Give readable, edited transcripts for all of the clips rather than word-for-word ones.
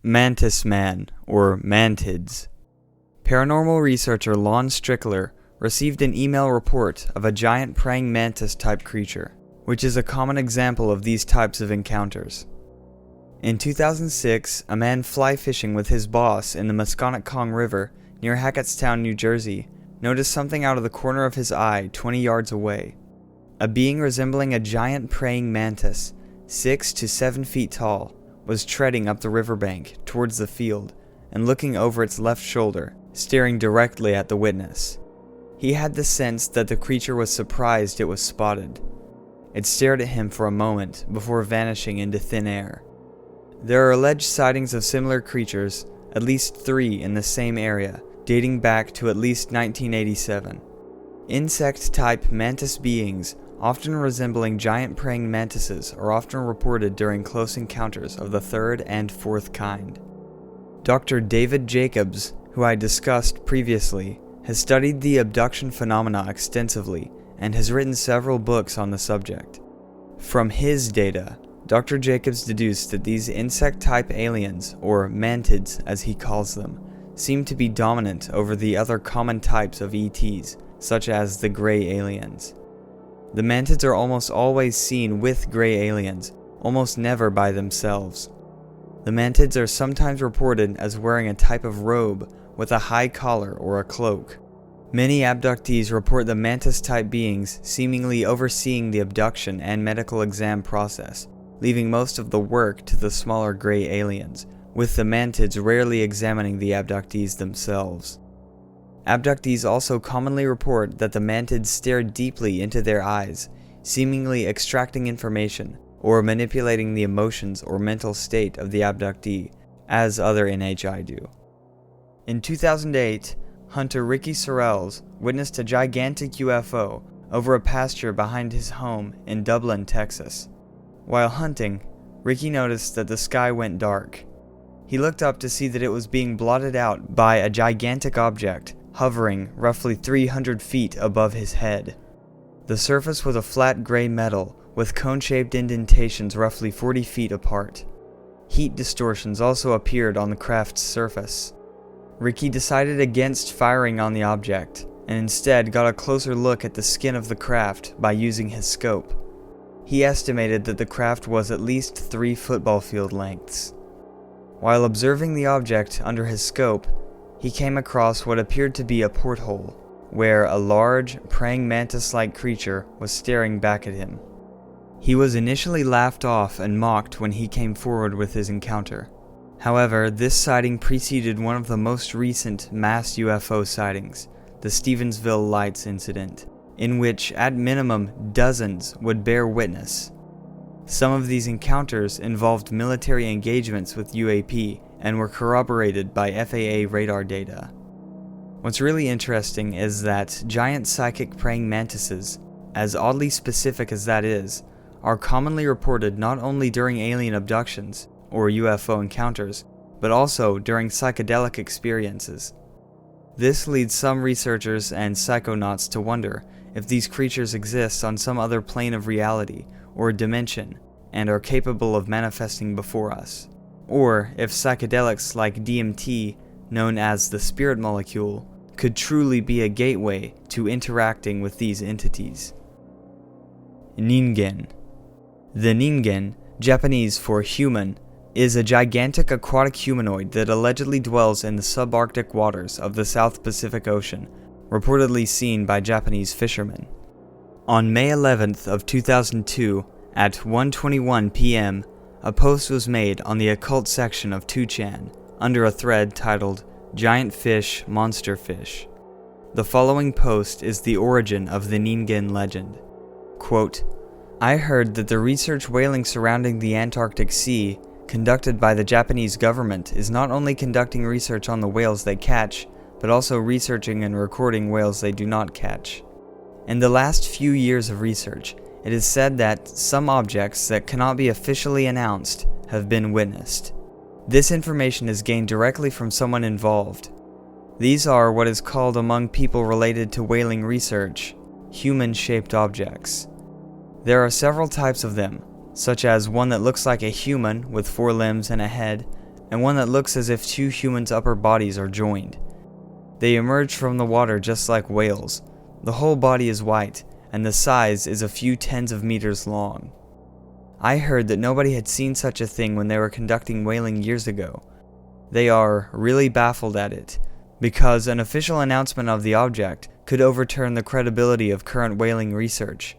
Mantis Man, or Mantids. Paranormal researcher Lon Strickler received an email report of a giant praying mantis-type creature, which is a common example of these types of encounters. In 2006, a man fly fishing with his boss in the Musconetcong River near Hackettstown, New Jersey, noticed something out of the corner of his eye 20 yards away. A being resembling a giant praying mantis, 6 to 7 feet tall, was treading up the riverbank towards the field and looking over its left shoulder, staring directly at the witness. He had the sense that the creature was surprised it was spotted. It stared at him for a moment before vanishing into thin air. There are alleged sightings of similar creatures, at least 3 in the same area, dating back to at least 1987. Insect-type mantis beings, often resembling giant praying mantises, are often reported during close encounters of the third and fourth kind. Dr. David Jacobs, who I discussed previously, has studied the abduction phenomena extensively and has written several books on the subject. From his data, Dr. Jacobs deduced that these insect-type aliens, or mantids as he calls them, seem to be dominant over the other common types of ETs, such as the gray aliens. The mantids are almost always seen with gray aliens, almost never by themselves. The mantids are sometimes reported as wearing a type of robe with a high collar or a cloak. Many abductees report the mantis-type beings seemingly overseeing the abduction and medical exam process, leaving most of the work to the smaller gray aliens, with the mantids rarely examining the abductees themselves. Abductees also commonly report that the mantids stare deeply into their eyes, seemingly extracting information or manipulating the emotions or mental state of the abductee, as other NHI do. In 2008, hunter Ricky Sorrells witnessed a gigantic UFO over a pasture behind his home in Dublin, Texas. While hunting, Ricky noticed that the sky went dark. He looked up to see that it was being blotted out by a gigantic object hovering roughly 300 feet above his head. The surface was a flat gray metal with cone-shaped indentations roughly 40 feet apart. Heat distortions also appeared on the craft's surface. Ricky decided against firing on the object, and instead got a closer look at the skin of the craft by using his scope. He estimated that the craft was at least 3 football field lengths. While observing the object under his scope, he came across what appeared to be a porthole, where a large, praying mantis-like creature was staring back at him. He was initially laughed off and mocked when he came forward with his encounter. However, this sighting preceded one of the most recent mass UFO sightings, the Stevensville Lights incident, in which at minimum dozens would bear witness. Some of these encounters involved military engagements with UAP and were corroborated by FAA radar data. What's really interesting is that giant psychic praying mantises, as oddly specific as that is, are commonly reported not only during alien abductions or UFO encounters, but also during psychedelic experiences. This leads some researchers and psychonauts to wonder if these creatures exist on some other plane of reality or dimension and are capable of manifesting before us, or if psychedelics like DMT, known as the spirit molecule, could truly be a gateway to interacting with these entities. Ningen. The ningen, Japanese for human, is a gigantic aquatic humanoid that allegedly dwells in the subarctic waters of the South Pacific Ocean, reportedly seen by Japanese fishermen. On May 11th of 2002, at 1:21 p.m., a post was made on the occult section of 2chan under a thread titled Giant Fish, Monster Fish. The following post is the origin of the Ningen legend. Quote, I heard that the research whaling surrounding the Antarctic Sea, conducted by the Japanese government, is not only conducting research on the whales they catch, but also researching and recording whales they do not catch. In the last few years of research, it is said that some objects that cannot be officially announced have been witnessed. This information is gained directly from someone involved. These are what is called among people related to whaling research, human-shaped objects. There are several types of them, such as one that looks like a human with 4 limbs and a head, and one that looks as if two humans' upper bodies are joined. They emerge from the water just like whales. The whole body is white, and the size is a few tens of meters long. I heard that nobody had seen such a thing when they were conducting whaling years ago. They are really baffled at it, because an official announcement of the object could overturn the credibility of current whaling research.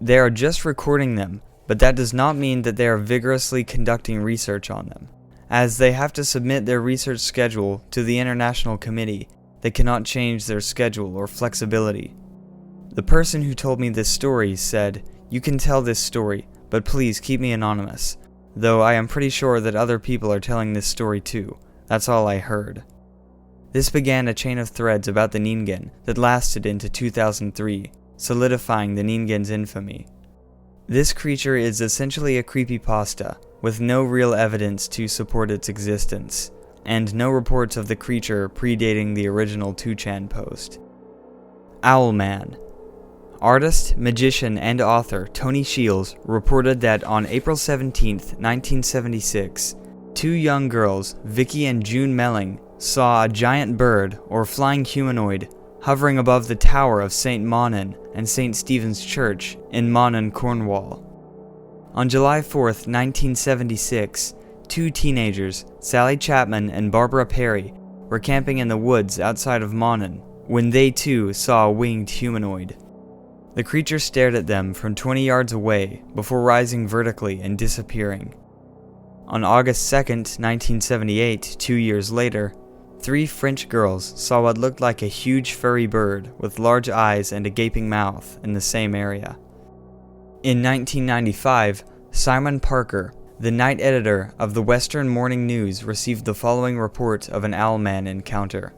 They are just recording them, but that does not mean that they are vigorously conducting research on them, as they have to submit their research schedule to the International Committee. They cannot change their schedule or flexibility. The person who told me this story said, "You can tell this story, but please keep me anonymous," though I am pretty sure that other people are telling this story too. That's all I heard. This began a chain of threads about the Ningen that lasted into 2003, solidifying the Ningen's infamy. This creature is essentially a creepypasta, with no real evidence to support its existence, and no reports of the creature predating the original 2chan post. Owlman. Artist, magician, and author Tony Shields reported that on April 17, 1976, two young girls, Vicky and June Melling, saw a giant bird, or flying humanoid, hovering above the tower of St. Monin and St. Stephen's Church in Monin, Cornwall. On July 4, 1976, two teenagers, Sally Chapman and Barbara Perry, were camping in the woods outside of Monin when they too saw a winged humanoid. The creature stared at them from 20 yards away before rising vertically and disappearing. On August 2, 1978, 2 years later, three French girls saw what looked like a huge furry bird with large eyes and a gaping mouth in the same area. In 1995, Simon Parker, the night editor of the Western Morning News, received the following report of an Owlman encounter.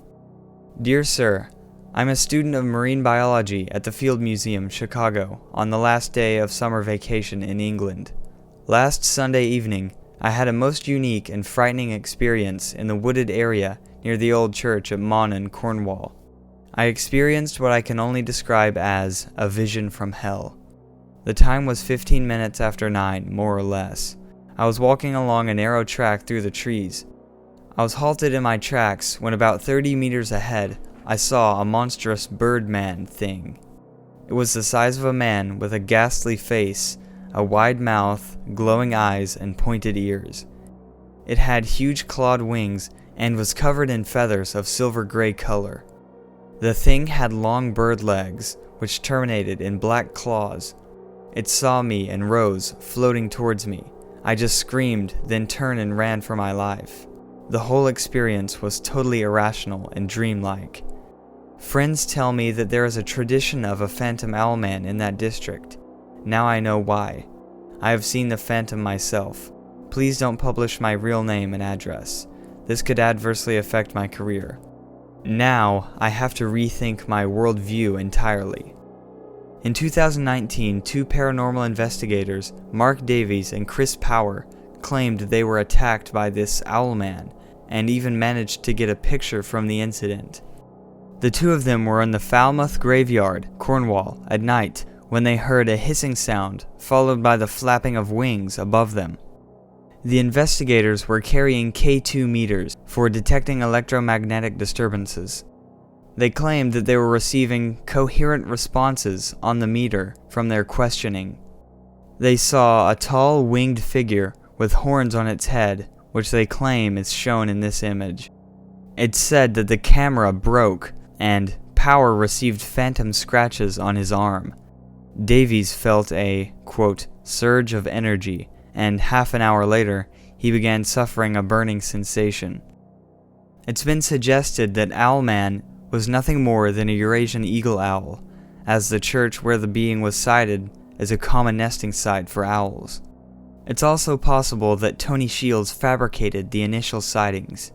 Dear Sir, I'm a student of marine biology at the Field Museum, Chicago, on the last day of summer vacation in England. Last Sunday evening, I had a most unique and frightening experience in the wooded area near the old church at Monin, Cornwall. I experienced what I can only describe as a vision from hell. The time was 15 minutes after 9, more or less. I was walking along a narrow track through the trees. I was halted in my tracks when about 30 meters ahead, I saw a monstrous birdman thing. It was the size of a man with a ghastly face, a wide mouth, glowing eyes, and pointed ears. It had huge clawed wings and was covered in feathers of silver-gray color. The thing had long bird legs, which terminated in black claws. It saw me and rose, floating towards me. I just screamed, then turned and ran for my life. The whole experience was totally irrational and dreamlike. Friends tell me that there is a tradition of a phantom owlman in that district. Now I know why. I have seen the phantom myself. Please don't publish my real name and address. This could adversely affect my career. Now I have to rethink my worldview entirely. In 2019, two paranormal investigators, Mark Davies and Chris Power, claimed they were attacked by this owlman and even managed to get a picture from the incident. The two of them were in the Falmouth graveyard, Cornwall, at night when they heard a hissing sound followed by the flapping of wings above them. The investigators were carrying K2 meters for detecting electromagnetic disturbances. They claimed that they were receiving coherent responses on the meter from their questioning. They saw a tall winged figure with horns on its head, which they claim is shown in this image. It's said that the camera broke and Power received phantom scratches on his arm. Davies felt a, quote, surge of energy, and half an hour later, he began suffering a burning sensation. It's been suggested that Owlman was nothing more than a Eurasian eagle owl, as the church where the being was sighted is a common nesting site for owls. It's also possible that Tony Shields fabricated the initial sightings.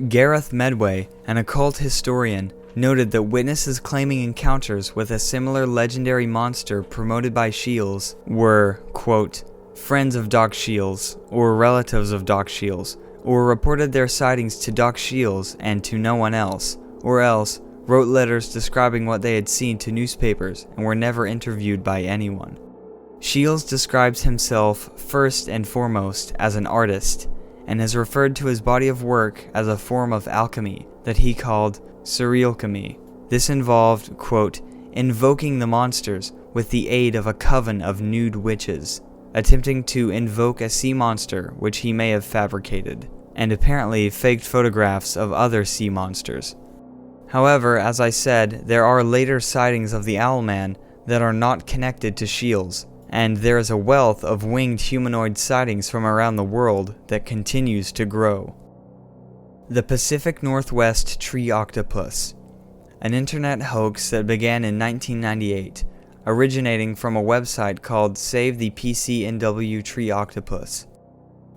Gareth Medway, an occult historian, noted that witnesses claiming encounters with a similar legendary monster promoted by Shields were, quote, friends of Doc Shields, or relatives of Doc Shields, or reported their sightings to Doc Shields and to no one else, or else wrote letters describing what they had seen to newspapers and were never interviewed by anyone. Shields describes himself first and foremost as an artist, and has referred to his body of work as a form of alchemy that he called surrealchemy. This involved, quote, invoking the monsters with the aid of a coven of nude witches, attempting to invoke a sea monster which he may have fabricated, and apparently faked photographs of other sea monsters. However, as I said, there are later sightings of the Owlman that are not connected to Shields, and there is a wealth of winged humanoid sightings from around the world that continues to grow. The Pacific Northwest tree octopus, an internet hoax that began in 1998, originating from a website called Save the PCNW Tree Octopus.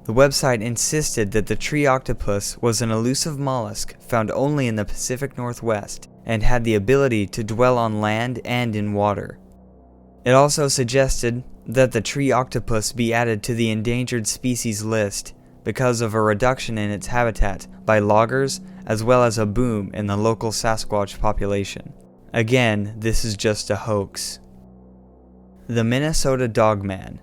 The website insisted that the tree octopus was an elusive mollusk found only in the Pacific Northwest and had the ability to dwell on land and in water. It also suggested that the tree octopus be added to the endangered species list because of a reduction in its habitat by loggers as well as a boom in the local Sasquatch population. Again, this is just a hoax. The Minnesota Dogman.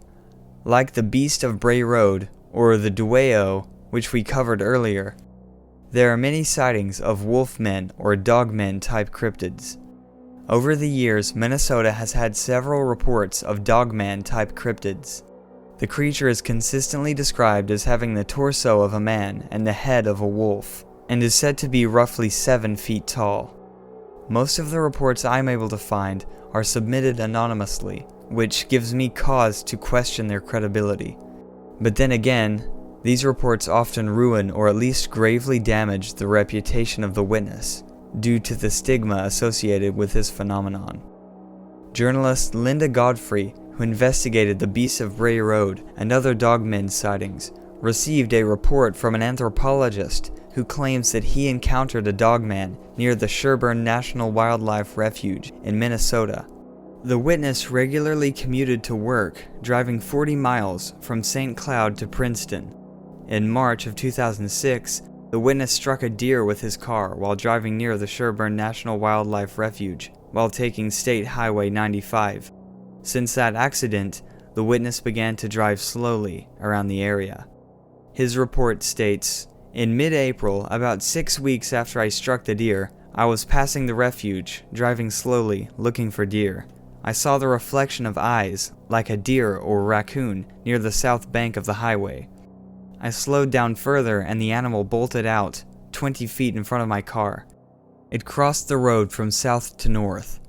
Like the Beast of Bray Road, or the Dueo, which we covered earlier, there are many sightings of wolfmen or dogmen type cryptids. Over the years, Minnesota has had several reports of dogman type cryptids. The creature is consistently described as having the torso of a man and the head of a wolf, and is said to be roughly 7 feet tall. Most of the reports I'm able to find are submitted anonymously, which gives me cause to question their credibility. But then again, these reports often ruin or at least gravely damage the reputation of the witness, due to the stigma associated with this phenomenon. Journalist Linda Godfrey, who investigated the Beast of Bray Road and other dogmen sightings, received a report from an anthropologist who claims that he encountered a dogman near the Sherburne National Wildlife Refuge in Minnesota. The witness regularly commuted to work, driving 40 miles from St. Cloud to Princeton. In March of 2006, the witness struck a deer with his car while driving near the Sherburne National Wildlife Refuge while taking State Highway 95. Since that accident, the witness began to drive slowly around the area. His report states, "In mid-April, about 6 weeks after I struck the deer, I was passing the refuge, driving slowly, looking for deer. I saw the reflection of eyes, like a deer or raccoon, near the south bank of the highway. I slowed down further and the animal bolted out, 20 feet in front of my car. It crossed the road from south to north.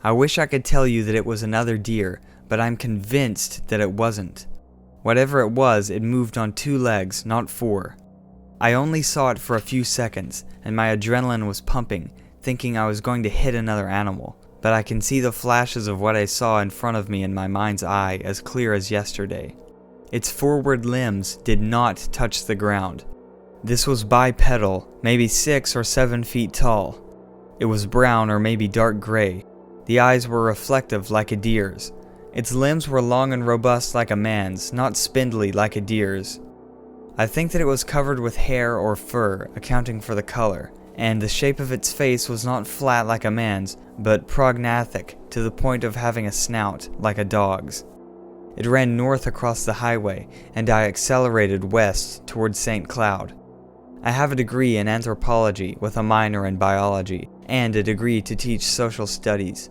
I wish I could tell you that it was another deer, but I'm convinced that it wasn't. Whatever it was, it moved on 2 legs, not 4. I only saw it for a few seconds, and my adrenaline was pumping, thinking I was going to hit another animal, but I can see the flashes of what I saw in front of me in my mind's eye as clear as yesterday. Its forward limbs did not touch the ground. This was bipedal, maybe 6 or 7 feet tall. It was brown or maybe dark gray. The eyes were reflective like a deer's. Its limbs were long and robust like a man's, not spindly like a deer's. I think that it was covered with hair or fur, accounting for the color, and the shape of its face was not flat like a man's, but prognathic to the point of having a snout like a dog's. It ran north across the highway, and I accelerated west towards St. Cloud. I have a degree in anthropology with a minor in biology, and a degree to teach social studies.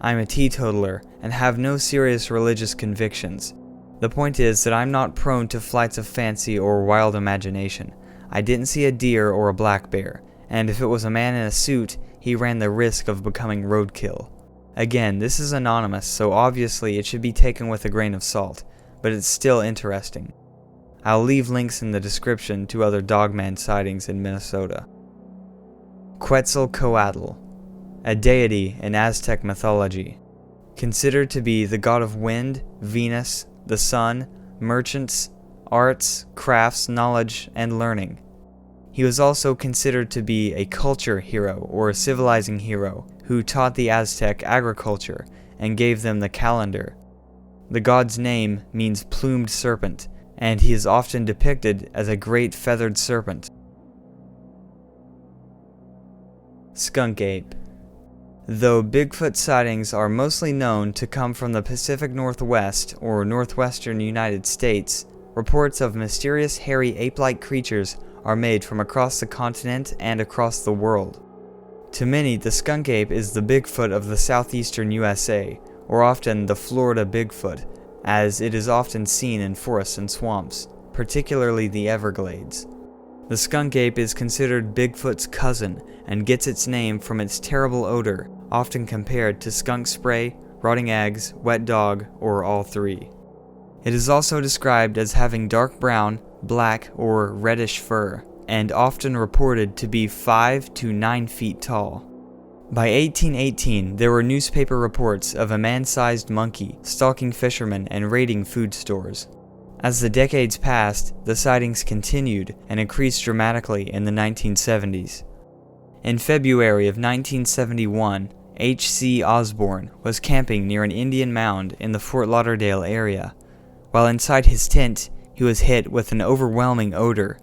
I'm a teetotaler and have no serious religious convictions. The point is that I'm not prone to flights of fancy or wild imagination. I didn't see a deer or a black bear, and if it was a man in a suit, he ran the risk of becoming roadkill. Again, this is anonymous, so obviously it should be taken with a grain of salt, but it's still interesting. I'll leave links in the description to other dogman sightings in Minnesota. Quetzalcoatl, a deity in Aztec mythology, considered to be the god of wind, Venus, the sun, merchants, arts, crafts, knowledge, and learning. He was also considered to be a culture hero or a civilizing hero who taught the Aztec agriculture and gave them the calendar. The god's name means plumed serpent, and he is often depicted as a great feathered serpent. Skunk ape. Though Bigfoot sightings are mostly known to come from the Pacific Northwest or northwestern United States, reports of mysterious hairy ape-like creatures are made from across the continent and across the world. To many, the skunk ape is the Bigfoot of the southeastern USA, or often the Florida Bigfoot, as it is often seen in forests and swamps, particularly the Everglades. The skunk ape is considered Bigfoot's cousin and gets its name from its terrible odor, often compared to skunk spray, rotting eggs, wet dog, or all three. It is also described as having dark brown, black, or reddish fur, and often reported to be 5 to 9 feet tall. By 1818, there were newspaper reports of a man-sized monkey stalking fishermen and raiding food stores. As the decades passed, the sightings continued and increased dramatically in the 1970s. In February of 1971, H.C. Osborne was camping near an Indian mound in the Fort Lauderdale area. While inside his tent, he was hit with an overwhelming odor.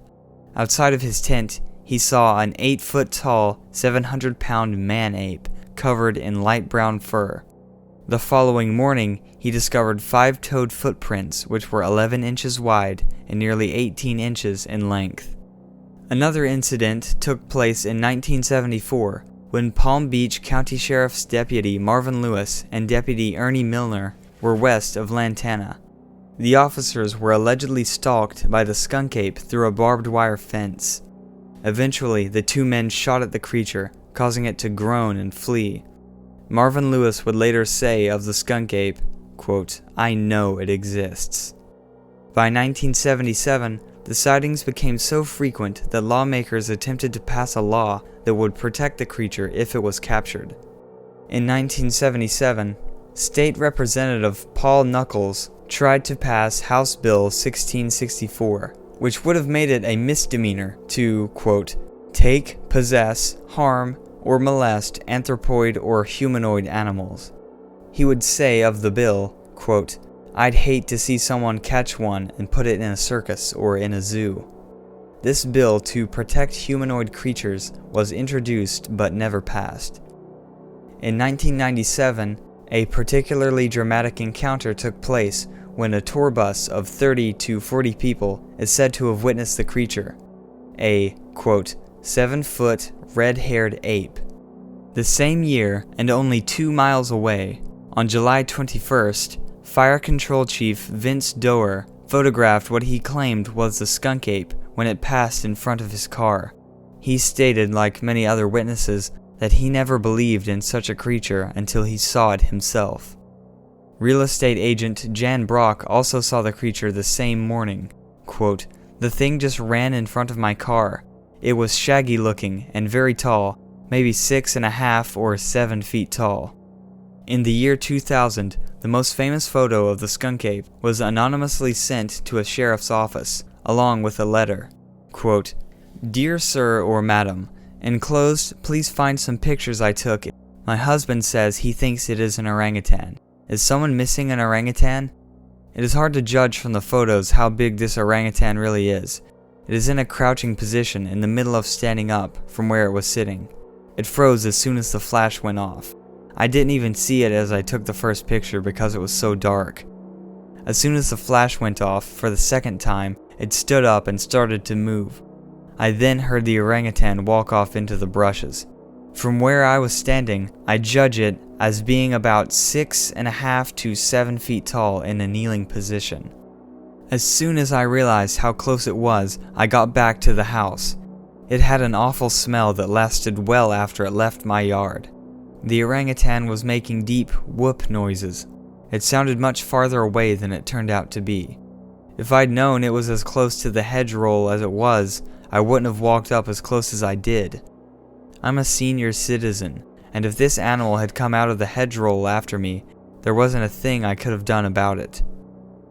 Outside of his tent, he saw an 8-foot-tall, 700-pound man-ape covered in light brown fur. The following morning, he discovered 5-toed footprints which were 11 inches wide and nearly 18 inches in length. Another incident took place in 1974 when Palm Beach County Sheriff's Deputy Marvin Lewis and Deputy Ernie Milner were west of Lantana. The officers were allegedly stalked by the skunk ape through a barbed wire fence. Eventually, the two men shot at the creature, causing it to groan and flee. Marvin Lewis would later say of the skunk ape, quote, "I know it exists." By 1977, the sightings became so frequent that lawmakers attempted to pass a law that would protect the creature if it was captured. In 1977, State Representative Paul Nuckols tried to pass House Bill 1664, which would have made it a misdemeanor to, quote, "take, possess, harm, or molest anthropoid or humanoid animals." He would say of the bill, quote, "I'd hate to see someone catch one and put it in a circus or in a zoo." This bill to protect humanoid creatures was introduced but never passed. In 1997, a particularly dramatic encounter took place when a tour bus of 30 to 40 people is said to have witnessed the creature, a, quote, 7-foot, red-haired ape. The same year, and only 2 miles away, on July 21st, Fire Control Chief Vince Doerr photographed what he claimed was the skunk ape when it passed in front of his car. He stated, like many other witnesses, that he never believed in such a creature until he saw it himself. Real estate agent Jan Brock also saw the creature the same morning. Quote, "The thing just ran in front of my car. It was shaggy looking and very tall, maybe 6.5 or 7 feet tall." In the year 2000, the most famous photo of the skunk ape was anonymously sent to a sheriff's office, along with a letter. Quote, "Dear Sir or Madam, enclosed, please find some pictures I took. My husband says he thinks it is an orangutan. Is someone missing an orangutan? It is hard to judge from the photos how big this orangutan really is. It is in a crouching position in the middle of standing up from where it was sitting. It froze as soon as the flash went off. I didn't even see it as I took the first picture because it was so dark. As soon as the flash went off for the second time, it stood up and started to move. I then heard the orangutan walk off into the brushes. From where I was standing, I judge it as being about 6.5 to 7 feet tall in a kneeling position. As soon as I realized how close it was, I got back to the house. It had an awful smell that lasted well after it left my yard. The orangutan was making deep whoop noises. It sounded much farther away than it turned out to be. If I'd known it was as close to the hedgerow as it was, I wouldn't have walked up as close as I did. I'm a senior citizen, and if this animal had come out of the hedgerow after me, there wasn't a thing I could have done about it.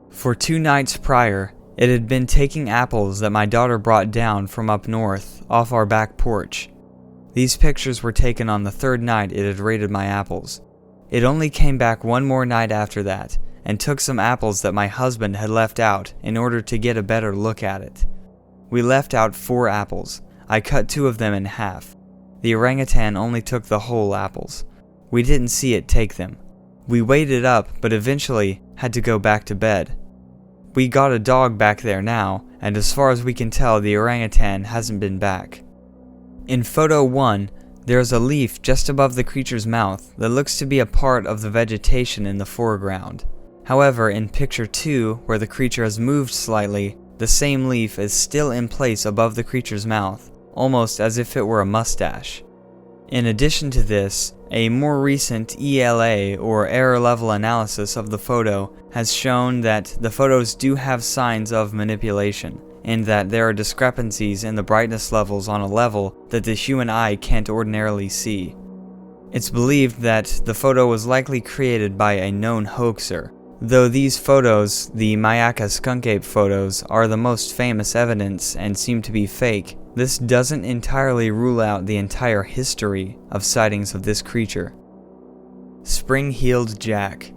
For 2 nights prior, it had been taking apples that my daughter brought down from up north, off our back porch. These pictures were taken on the 3rd night it had raided my apples. It only came back 1 more night after that, and took some apples that my husband had left out in order to get a better look at it. We left out 4 apples. I cut 2 of them in half. The orangutan only took the whole apples. We didn't see it take them. We weighed it up, but eventually had to go back to bed. we got a dog back there now, and as far as we can tell, the orangutan hasn't been back. In photo 1, there's a leaf just above the creature's mouth that looks to be a part of the vegetation in the foreground. However, in picture 2, where the creature has moved slightly, the same leaf is still in place above the creature's mouth, almost as if it were a mustache. In addition to this, a more recent ELA or error level analysis of the photo has shown that the photos do have signs of manipulation, and that there are discrepancies in the brightness levels on a level that the human eye can't ordinarily see. It's believed that the photo was likely created by a known hoaxer. Though these photos, the Myaka skunk ape photos, are the most famous evidence and seem to be fake, this doesn't entirely rule out the entire history of sightings of this creature. Spring-heeled Jack.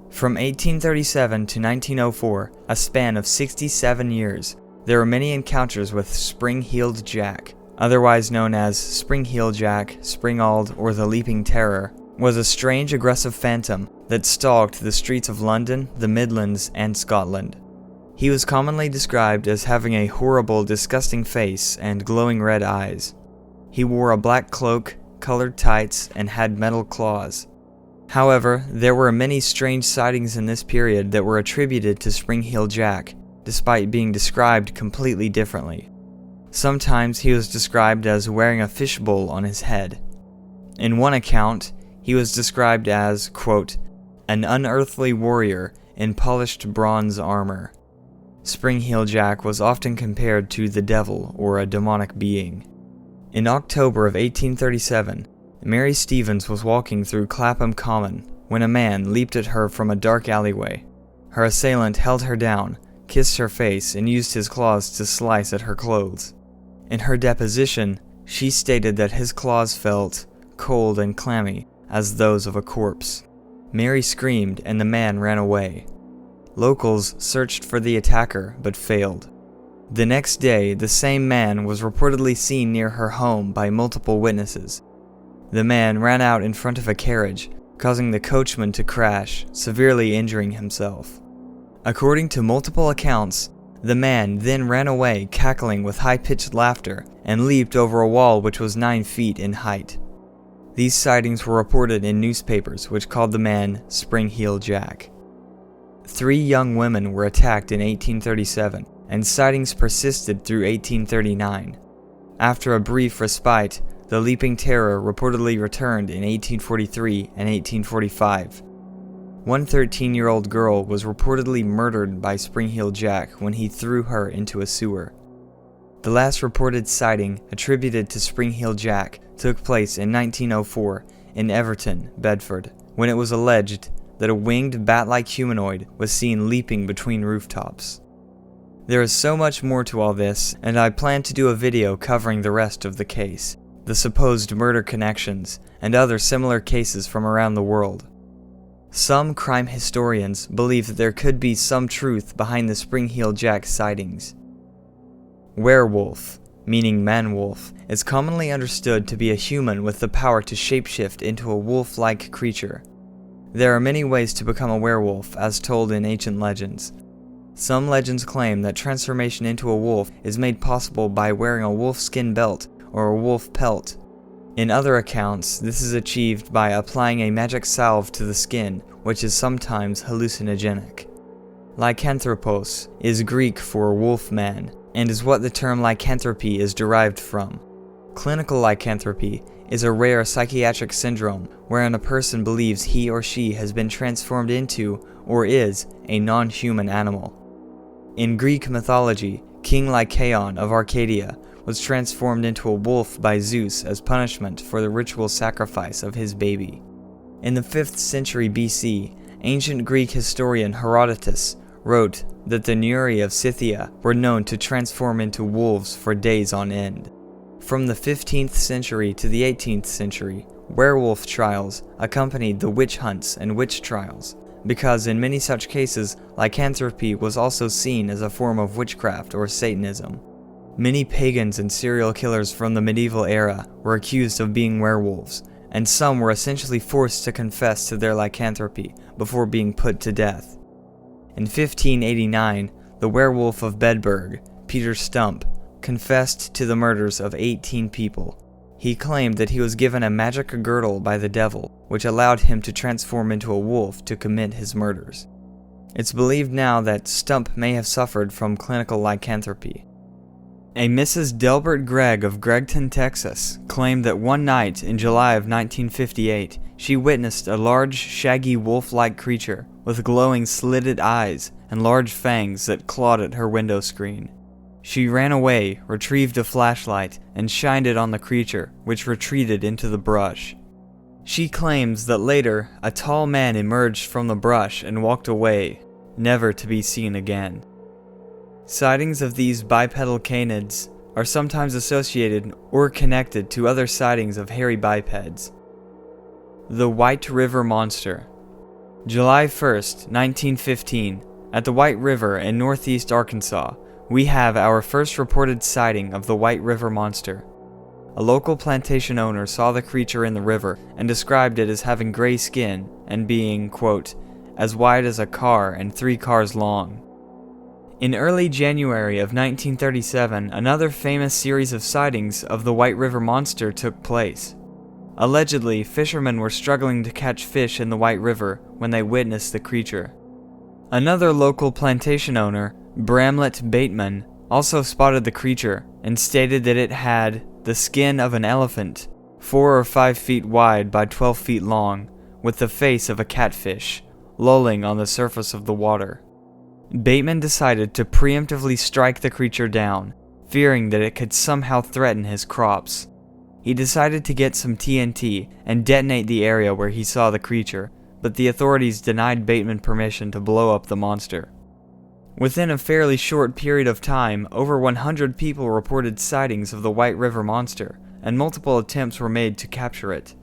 From 1837 to 1904, a span of 67 years, there were many encounters with Spring-heeled Jack, otherwise known as Springheel Jack, Springald, or the Leaping Terror, was a strange aggressive phantom that stalked the streets of London, the Midlands, and Scotland. He was commonly described as having a horrible, disgusting face and glowing red eyes. He wore a black cloak, colored tights, and had metal claws. However, there were many strange sightings in this period that were attributed to Springheel Jack, despite being described completely differently. Sometimes he was described as wearing a fishbowl on his head. In one account, he was described as, quote, an unearthly warrior in polished bronze armor. Springheel Jack was often compared to the devil or a demonic being. In October of 1837, Mary Stevens was walking through Clapham Common when a man leaped at her from a dark alleyway. Her assailant held her down, kissed her face, and used his claws to slice at her clothes. In her deposition, she stated that his claws felt cold and clammy as those of a corpse. Mary screamed and the man ran away. Locals searched for the attacker but failed. The next day, the same man was reportedly seen near her home by multiple witnesses. The man ran out in front of a carriage, causing the coachman to crash, severely injuring himself. According to multiple accounts, the man then ran away cackling with high-pitched laughter and leaped over a wall which was 9 feet in height. These sightings were reported in newspapers which called the man Springheel Jack. 3 young women were attacked in 1837, and sightings persisted through 1839. After a brief respite, the Leaping Terror reportedly returned in 1843 and 1845. One 13-year-old girl was reportedly murdered by Springheel Jack when he threw her into a sewer. The last reported sighting attributed to Springheel Jack took place in 1904 in Everton, Bedford, when it was alleged that a winged bat-like humanoid was seen leaping between rooftops. There is so much more to all this, and I plan to do a video covering the rest of the case, the supposed murder connections, and other similar cases from around the world. Some crime historians believe that there could be some truth behind the Springheel Jack sightings. Werewolf, meaning man-wolf, is commonly understood to be a human with the power to shapeshift into a wolf-like creature. There are many ways to become a werewolf, as told in ancient legends. Some legends claim that transformation into a wolf is made possible by wearing a wolf skin belt or a wolf pelt. In other accounts, this is achieved by applying a magic salve to the skin, which is sometimes hallucinogenic. Lycanthropos is Greek for wolf-man, and is what the term lycanthropy is derived from. Clinical lycanthropy is a rare psychiatric syndrome wherein a person believes he or she has been transformed into, or is, a non-human animal. In Greek mythology, King Lycaon of Arcadia was transformed into a wolf by Zeus as punishment for the ritual sacrifice of his baby. In the 5th century BC, ancient Greek historian Herodotus wrote that the Neuri of Scythia were known to transform into wolves for days on end. From the 15th century to the 18th century, werewolf trials accompanied the witch hunts and witch trials, because in many such cases, lycanthropy was also seen as a form of witchcraft or Satanism. Many pagans and serial killers from the medieval era were accused of being werewolves, and some were essentially forced to confess to their lycanthropy before being put to death. In 1589, the Werewolf of Bedburg, Peter Stump, confessed to the murders of 18 people. He claimed that he was given a magic girdle by the devil, which allowed him to transform into a wolf to commit his murders. It's believed now that Stump may have suffered from clinical lycanthropy. A Mrs. Delbert Gregg of Gregton, Texas, claimed that one night in July of 1958, she witnessed a large, shaggy wolf-like creature with glowing slitted eyes and large fangs that clawed at her window screen. She ran away, retrieved a flashlight, and shined it on the creature, which retreated into the brush. She claims that later, a tall man emerged from the brush and walked away, never to be seen again. Sightings of these bipedal canids are sometimes associated or connected to other sightings of hairy bipeds. The White River Monster. July 1st, 1915, at the White River in northeast Arkansas, we have our first reported sighting of the White River Monster. A local plantation owner saw the creature in the river and described it as having gray skin and being, quote, as wide as a car and 3 cars long. In early January of 1937, another famous series of sightings of the White River Monster took place. Allegedly, fishermen were struggling to catch fish in the White River when they witnessed the creature. Another local plantation owner, Bramlett Bateman, also spotted the creature and stated that it had the skin of an elephant, 4 or 5 feet wide by 12 feet long, with the face of a catfish, lolling on the surface of the water. Bateman decided to preemptively strike the creature down, fearing that it could somehow threaten his crops. He decided to get some TNT and detonate the area where he saw the creature, but the authorities denied Bateman permission to blow up the monster. Within a fairly short period of time, over 100 people reported sightings of the White River Monster, and multiple attempts were made to capture it.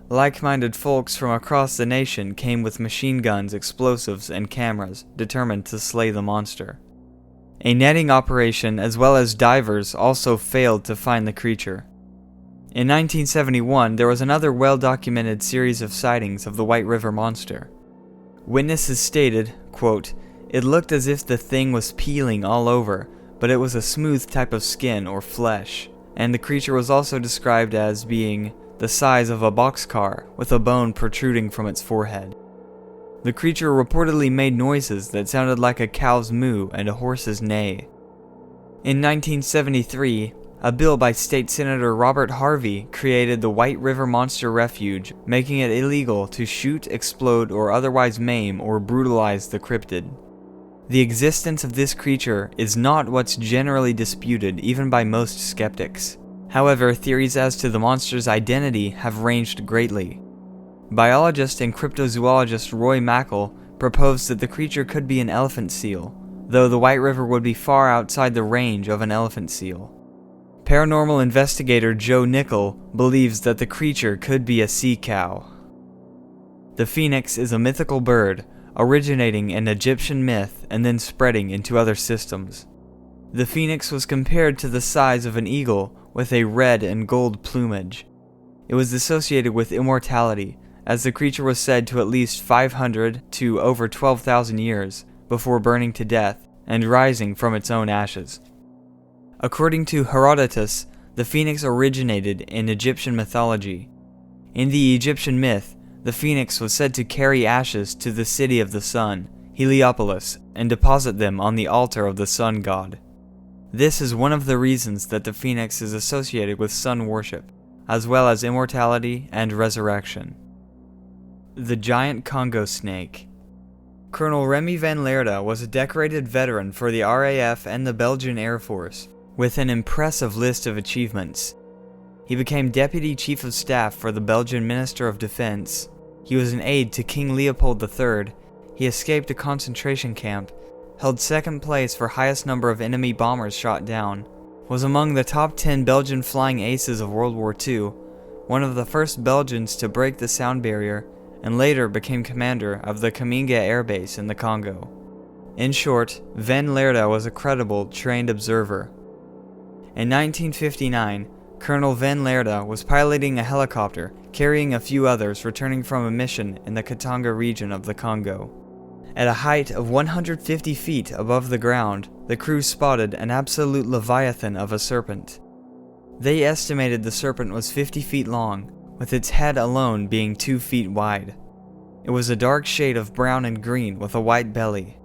Like-minded folks from across the nation came with machine guns, explosives, and cameras, determined to slay the monster. A netting operation as well as divers also failed to find the creature. In 1971, there was another well-documented series of sightings of the White River Monster. Witnesses stated, quote, it looked as if the thing was peeling all over, but it was a smooth type of skin or flesh, and the creature was also described as being the size of a boxcar with a bone protruding from its forehead. The creature reportedly made noises that sounded like a cow's moo and a horse's neigh. In 1973, a bill by State Senator Robert Harvey created the White River Monster Refuge, making it illegal to shoot, explode, or otherwise maim or brutalize the cryptid. The existence of this creature is not what's generally disputed even by most skeptics. However, theories as to the monster's identity have ranged greatly. Biologist and cryptozoologist Roy Mackal proposed that the creature could be an elephant seal, though the White River would be far outside the range of an elephant seal. Paranormal investigator Joe Nickel believes that the creature could be a sea cow. The phoenix is a mythical bird, originating in Egyptian myth and then spreading into other systems. The phoenix was compared to the size of an eagle with a red and gold plumage. It was associated with immortality, as the creature was said to at least 500 to over 12,000 years before burning to death and rising from its own ashes. According to Herodotus, the phoenix originated in Egyptian mythology. In the Egyptian myth, the phoenix was said to carry ashes to the city of the sun, Heliopolis, and deposit them on the altar of the sun god. This is one of the reasons that the phoenix is associated with sun worship, as well as immortality and resurrection. The Giant Congo Snake. Colonel Remy van Leerde was a decorated veteran for the RAF and the Belgian Air Force, with an impressive list of achievements. He became Deputy Chief of Staff for the Belgian Minister of Defense. He was an aide to King Leopold III. He escaped a concentration camp, held second place for highest number of enemy bombers shot down, was among the top 10 Belgian flying aces of World War II, one of the first Belgians to break the sound barrier, and later became commander of the Kaminga Air Base in the Congo. In short, Van Leerde was a credible, trained observer. In 1959, Colonel Van Leerde was piloting a helicopter, carrying a few others returning from a mission in the Katanga region of the Congo. At a height of 150 feet above the ground, the crew spotted an absolute leviathan of a serpent. They estimated the serpent was 50 feet long, with its head alone being 2 feet wide. It was a dark shade of brown and green with a white belly.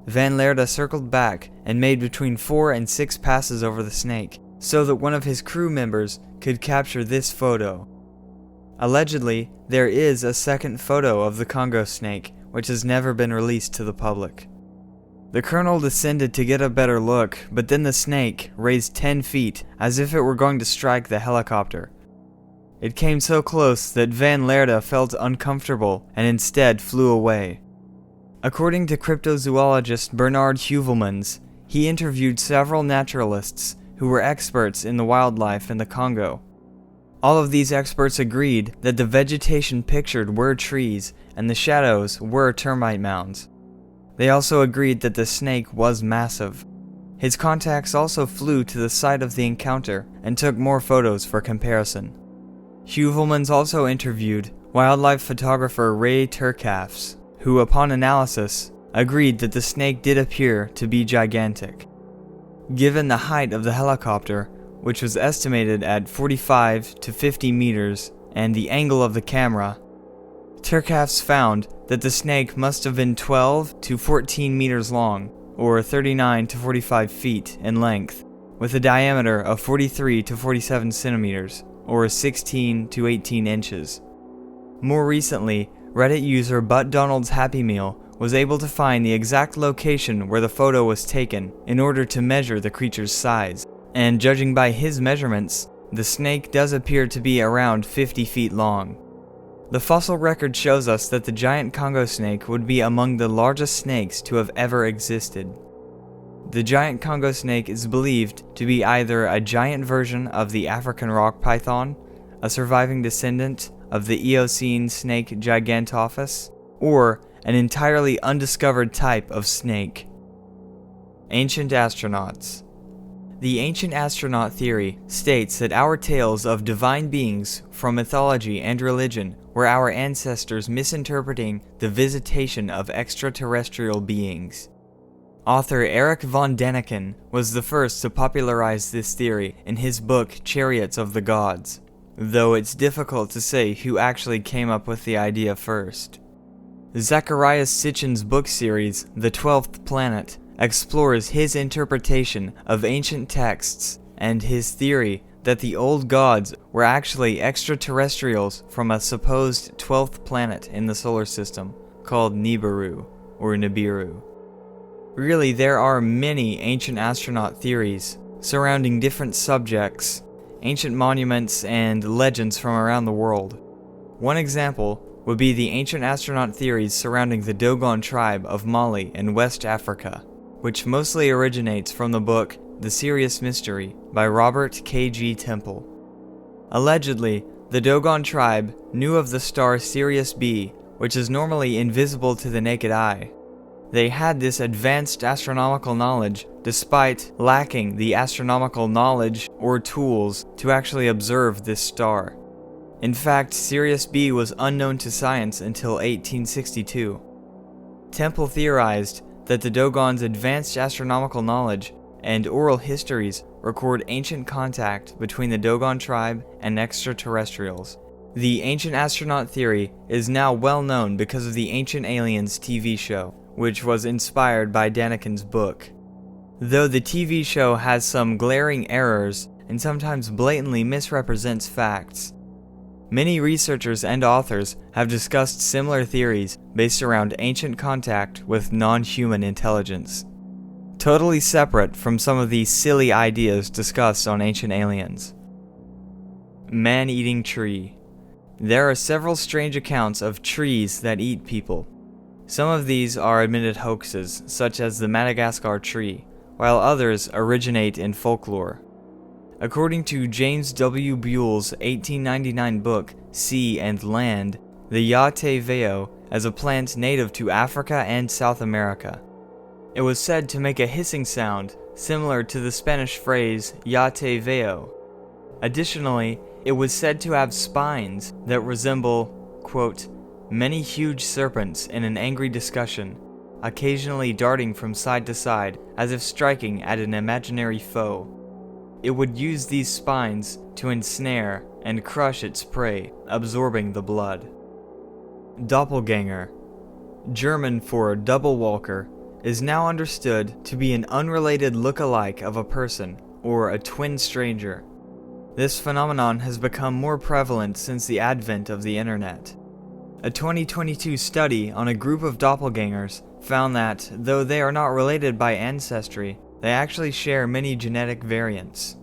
Van Laerde circled back and made between 4 and 6 passes over the snake, so that one of his crew members could capture this photo. Allegedly, there is a second photo of the Congo snake, which has never been released to the public. The colonel descended to get a better look, but then the snake raised 10 feet as if it were going to strike the helicopter. It came so close that Van Laerde felt uncomfortable and instead flew away. According to cryptozoologist Bernard Heuvelmans, he interviewed several naturalists who were experts in the wildlife in the Congo. All of these experts agreed that the vegetation pictured were trees and the shadows were termite mounds. They also agreed that the snake was massive. His contacts also flew to the site of the encounter and took more photos for comparison. Heuvelmans also interviewed wildlife photographer Ray Turkafs, who upon analysis agreed that the snake did appear to be gigantic. Given the height of the helicopter, which was estimated at 45 to 50 meters, and the angle of the camera, Turkafs found that the snake must have been 12 to 14 meters long, or 39 to 45 feet in length, with a diameter of 43 to 47 centimeters, or 16 to 18 inches. More recently, Reddit user ButtDonald's Happy Meal was able to find the exact location where the photo was taken in order to measure the creature's size, and judging by his measurements, the snake does appear to be around 50 feet long. The fossil record shows us that the giant Congo snake would be among the largest snakes to have ever existed. The giant Congo snake is believed to be either a giant version of the African rock python, a surviving descendant of the Eocene snake Gigantophis, or an entirely undiscovered type of snake. Ancient astronauts. The ancient astronaut theory states that our tales of divine beings from mythology and religion were our ancestors misinterpreting the visitation of extraterrestrial beings. Author Eric von Däniken was the first to popularize this theory in his book Chariots of the Gods, though it's difficult to say who actually came up with the idea first. Zacharias Sitchin's book series, The 12th Planet, explores his interpretation of ancient texts and his theory that the old gods were actually extraterrestrials from a supposed 12th planet in the solar system called Nibiru, or Nibiru. Really, there are many ancient astronaut theories surrounding different subjects, ancient monuments, and legends from around the world. One example would be the ancient astronaut theories surrounding the Dogon tribe of Mali in West Africa, which mostly originates from the book The Serious Mystery by Robert K.G. Temple. Allegedly, the Dogon tribe knew of the star Sirius B, which is normally invisible to the naked eye. They had this advanced astronomical knowledge despite lacking the astronomical knowledge or tools to actually observe this star. In fact, Sirius B was unknown to science until 1862. Temple theorized that the Dogon's advanced astronomical knowledge and oral histories record ancient contact between the Dogon tribe and extraterrestrials. The ancient astronaut theory is now well known because of the Ancient Aliens TV show, which was inspired by Däniken's book. Though the TV show has some glaring errors and sometimes blatantly misrepresents facts, many researchers and authors have discussed similar theories based around ancient contact with non-human intelligence, totally separate from some of the silly ideas discussed on Ancient Aliens. Man-eating tree. There are several strange accounts of trees that eat people. Some of these are admitted hoaxes, such as the Madagascar tree, while others originate in folklore. According to James W. Buell's 1899 book, Sea and Land, the Yate veo is a plant native to Africa and South America. It was said to make a hissing sound, similar to the Spanish phrase Yate veo. Additionally, it was said to have spines that resemble, quote, many huge serpents in an angry discussion, occasionally darting from side to side as if striking at an imaginary foe. It would use these spines to ensnare and crush its prey, absorbing the blood. Doppelganger, German for double walker, is now understood to be an unrelated look-alike of a person, or a twin stranger. This phenomenon has become more prevalent since the advent of the internet. A 2022 study on a group of doppelgangers found that, though they are not related by ancestry, they actually share many genetic variants.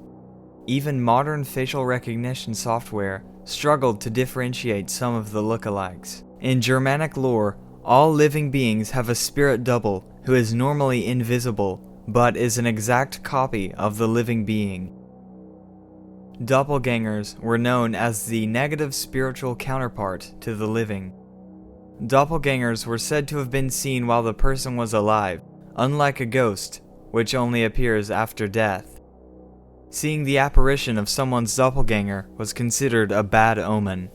Even modern facial recognition software struggled to differentiate some of the lookalikes. In Germanic lore, all living beings have a spirit double who is normally invisible, but is an exact copy of the living being. Doppelgangers were known as the negative spiritual counterpart to the living. Doppelgangers were said to have been seen while the person was alive, unlike a ghost, which only appears after death. Seeing the apparition of someone's doppelganger was considered a bad omen.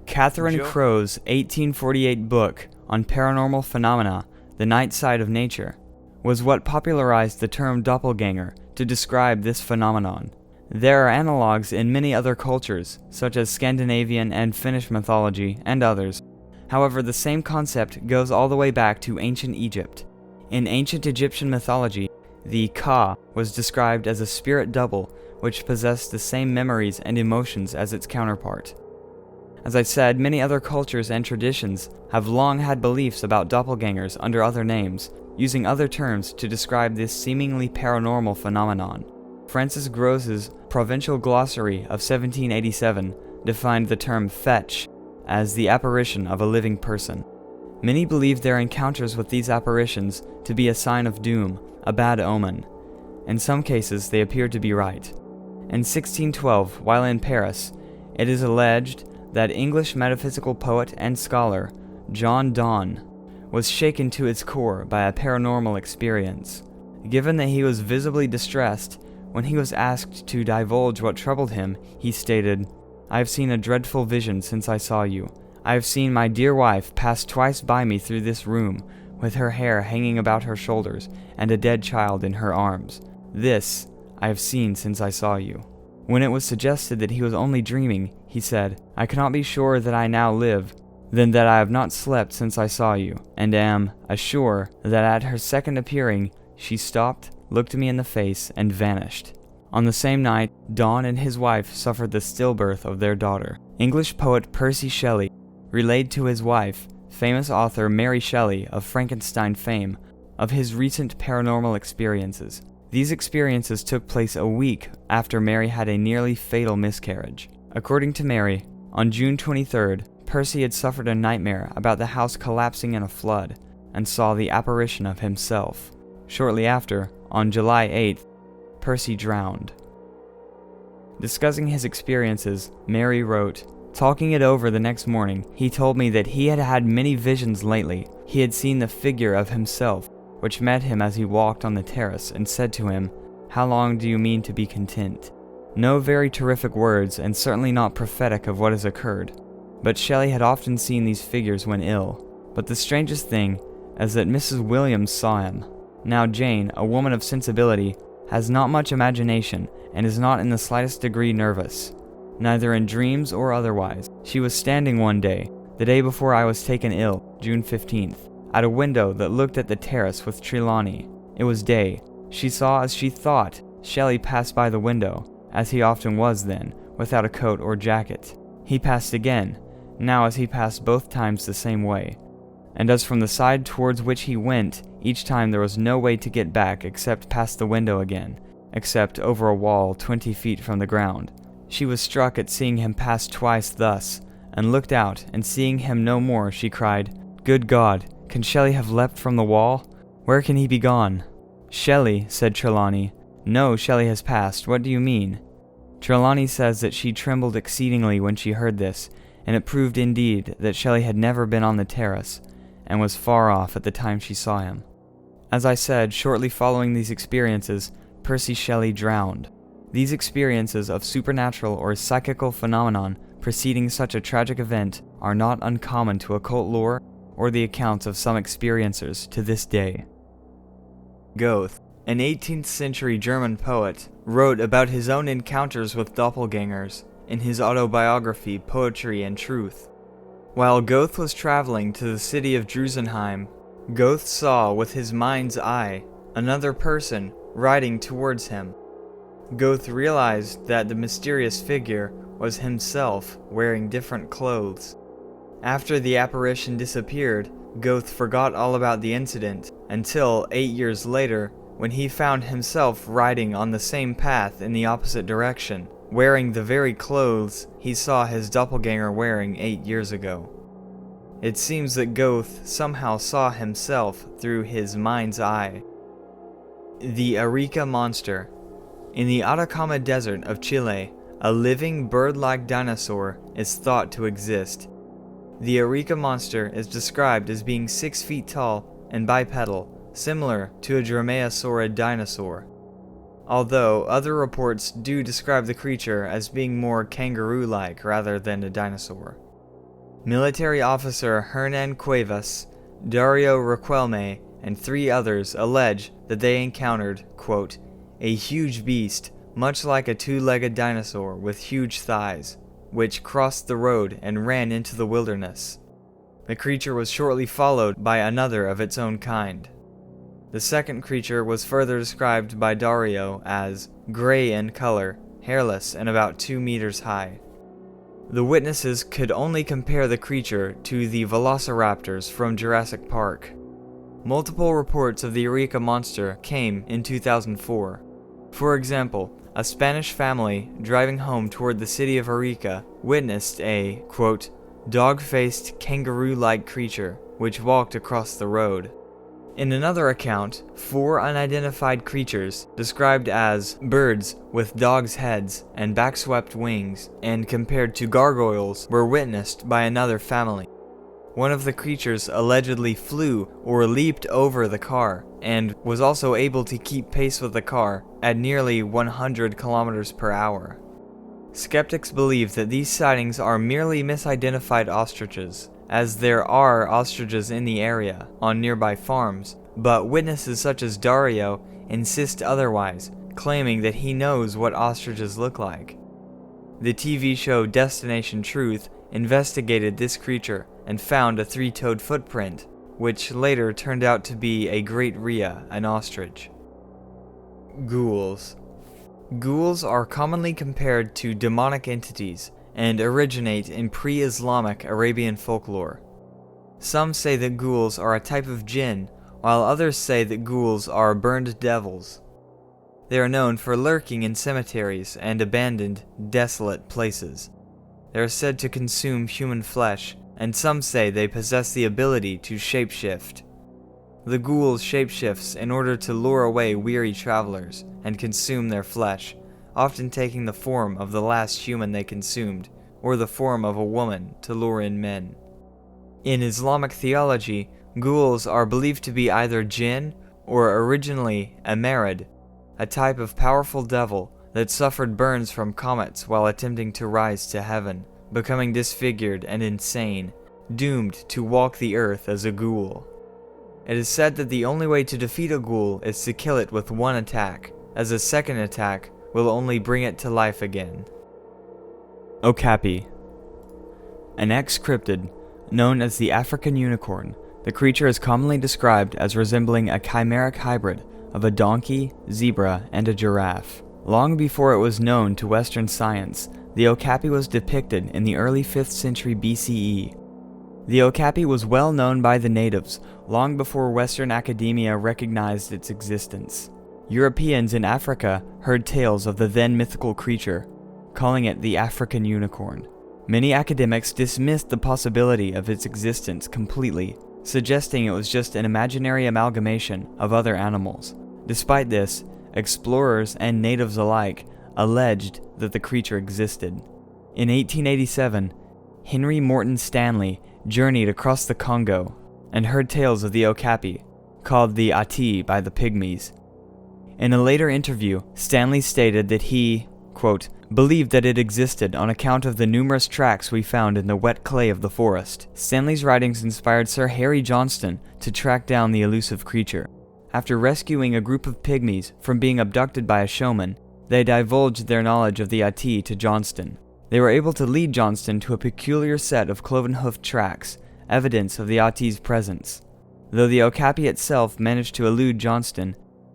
Catherine Crowe's 1848 book on paranormal phenomena, The Night Side of Nature, was what popularized the term doppelganger to describe this phenomenon. There are analogues in many other cultures, such as Scandinavian and Finnish mythology, and others. However, the same concept goes all the way back to ancient Egypt. In ancient Egyptian mythology, the Ka was described as a spirit double which possessed the same memories and emotions as its counterpart. As I said, many other cultures and traditions have long had beliefs about doppelgangers under other names, using other terms to describe this seemingly paranormal phenomenon. Francis Grose's Provincial Glossary of 1787 defined the term fetch as the apparition of a living person. Many believe their encounters with these apparitions to be a sign of doom, a bad omen. In some cases, they appear to be right. In 1612, while in Paris, it is alleged that English metaphysical poet and scholar John Donne was shaken to its core by a paranormal experience. Given that he was visibly distressed, when he was asked to divulge what troubled him, he stated, "I have seen a dreadful vision since I saw you. I have seen my dear wife pass twice by me through this room, with her hair hanging about her shoulders and a dead child in her arms. This I have seen since I saw you." When it was suggested that he was only dreaming, he said, "I cannot be sure that I now live, than that I have not slept since I saw you, and am assured that at her second appearing, she stopped, looked me in the face, and vanished." On the same night, Donne and his wife suffered the stillbirth of their daughter. English poet Percy Shelley relayed to his wife, famous author Mary Shelley of Frankenstein fame, of his recent paranormal experiences. These experiences took place a week after Mary had a nearly fatal miscarriage. According to Mary, on June 23rd, Percy had suffered a nightmare about the house collapsing in a flood, and saw the apparition of himself. Shortly after, on July 8th, Percy drowned. Discussing his experiences, Mary wrote, "Talking it over the next morning, he told me that he had had many visions lately. He had seen the figure of himself, which met him as he walked on the terrace, and said to him, 'How long do you mean to be content?' No very terrific words, and certainly not prophetic of what has occurred. But Shelley had often seen these figures when ill. But the strangest thing is that Mrs. Williams saw him. Now Jane, a woman of sensibility, has not much imagination, and is not in the slightest degree nervous, neither in dreams or otherwise. She was standing one day, the day before I was taken ill, June 15th, at a window that looked at the terrace with Trelawney. It was day. She saw, as she thought, Shelley pass by the window, as he often was then, without a coat or jacket. He passed again, now as he passed both times the same way. And as from the side towards which he went, each time there was no way to get back except past the window again, except over a wall 20 feet from the ground. She was struck at seeing him pass twice thus, and looked out, and seeing him no more, she cried, 'Good God, can Shelley have leapt from the wall? Where can he be gone?' 'Shelley,' said Trelawney. 'No, Shelley has passed. What do you mean?' Trelawney says that she trembled exceedingly when she heard this, and it proved indeed that Shelley had never been on the terrace, and was far off at the time she saw him. As I said, shortly following these experiences, Percy Shelley drowned. These experiences of supernatural or psychical phenomenon preceding such a tragic event are not uncommon to occult lore or the accounts of some experiencers to this day. Goethe, an 18th century German poet, wrote about his own encounters with doppelgangers in his autobiography Poetry and Truth. While Goethe was traveling to the city of Drusenheim, Goethe saw with his mind's eye another person riding towards him. Goethe realized that the mysterious figure was himself wearing different clothes. After the apparition disappeared, Goethe forgot all about the incident until 8 years later, when he found himself riding on the same path in the opposite direction, wearing the very clothes he saw his doppelganger wearing 8 years ago. It seems that Goethe somehow saw himself through his mind's eye. The Arica Monster. In the Atacama Desert of Chile, a living bird-like dinosaur is thought to exist. The Arica Monster is described as being 6 feet tall and bipedal, similar to a dromaeosaurid dinosaur, although other reports do describe the creature as being more kangaroo-like rather than a dinosaur. Military officer Hernan Cuevas, Dario Riquelme, and 3 others allege that they encountered, quote, a huge beast, much like a 2-legged dinosaur with huge thighs, which crossed the road and ran into the wilderness. The creature was shortly followed by another of its own kind. The second creature was further described by Dario as gray in color, hairless, and about 2 meters high. The witnesses could only compare the creature to the velociraptors from Jurassic Park. Multiple reports of the Arica Monster came in 2004. For example, a Spanish family driving home toward the city of Arica witnessed a, quote, dog-faced kangaroo-like creature which walked across the road. In another account, 4 unidentified creatures, described as birds with dogs' heads and backswept wings, and compared to gargoyles, were witnessed by another family. One of the creatures allegedly flew or leaped over the car, and was also able to keep pace with the car at nearly 100 kilometers per hour. Skeptics believe that these sightings are merely misidentified ostriches, as there are ostriches in the area on nearby farms, but witnesses such as Dario insist otherwise, claiming that he knows what ostriches look like. The TV show Destination Truth investigated this creature and found a 3-toed footprint, which later turned out to be a great rhea, an ostrich. Ghouls. Ghouls are commonly compared to demonic entities and originate in pre-Islamic Arabian folklore. Some say that ghouls are a type of jinn, while others say that ghouls are burned devils. They are known for lurking in cemeteries and abandoned, desolate places. They are said to consume human flesh, and some say they possess the ability to shapeshift. The ghoul shapeshifts in order to lure away weary travelers and consume their flesh, often taking the form of the last human they consumed, or the form of a woman to lure in men. In Islamic theology, ghouls are believed to be either jinn or originally a marid, a type of powerful devil that suffered burns from comets while attempting to rise to heaven, becoming disfigured and insane, doomed to walk the earth as a ghoul. It is said that the only way to defeat a ghoul is to kill it with one attack, as a second attack will only bring it to life again. Okapi. An ex-cryptid, known as the African unicorn, the creature is commonly described as resembling a chimeric hybrid of a donkey, zebra, and a giraffe. Long before it was known to Western science, the Okapi was depicted in the early 5th century BCE. The Okapi was well known by the natives long before Western academia recognized its existence. Europeans in Africa heard tales of the then mythical creature, calling it the African unicorn. Many academics dismissed the possibility of its existence completely, suggesting it was just an imaginary amalgamation of other animals. Despite this, explorers and natives alike alleged that the creature existed. In 1887, Henry Morton Stanley journeyed across the Congo and heard tales of the Okapi, called the Ati by the Pygmies. In a later interview, Stanley stated that he, quote, believed that it existed on account of the numerous tracks we found in the wet clay of the forest. Stanley's writings inspired Sir Harry Johnston to track down the elusive creature. After rescuing a group of pygmies from being abducted by a showman, they divulged their knowledge of the Yeti to Johnston. They were able to lead Johnston to a peculiar set of cloven-hoofed tracks, evidence of the Yeti's presence. Though the Okapi itself managed to elude Johnston,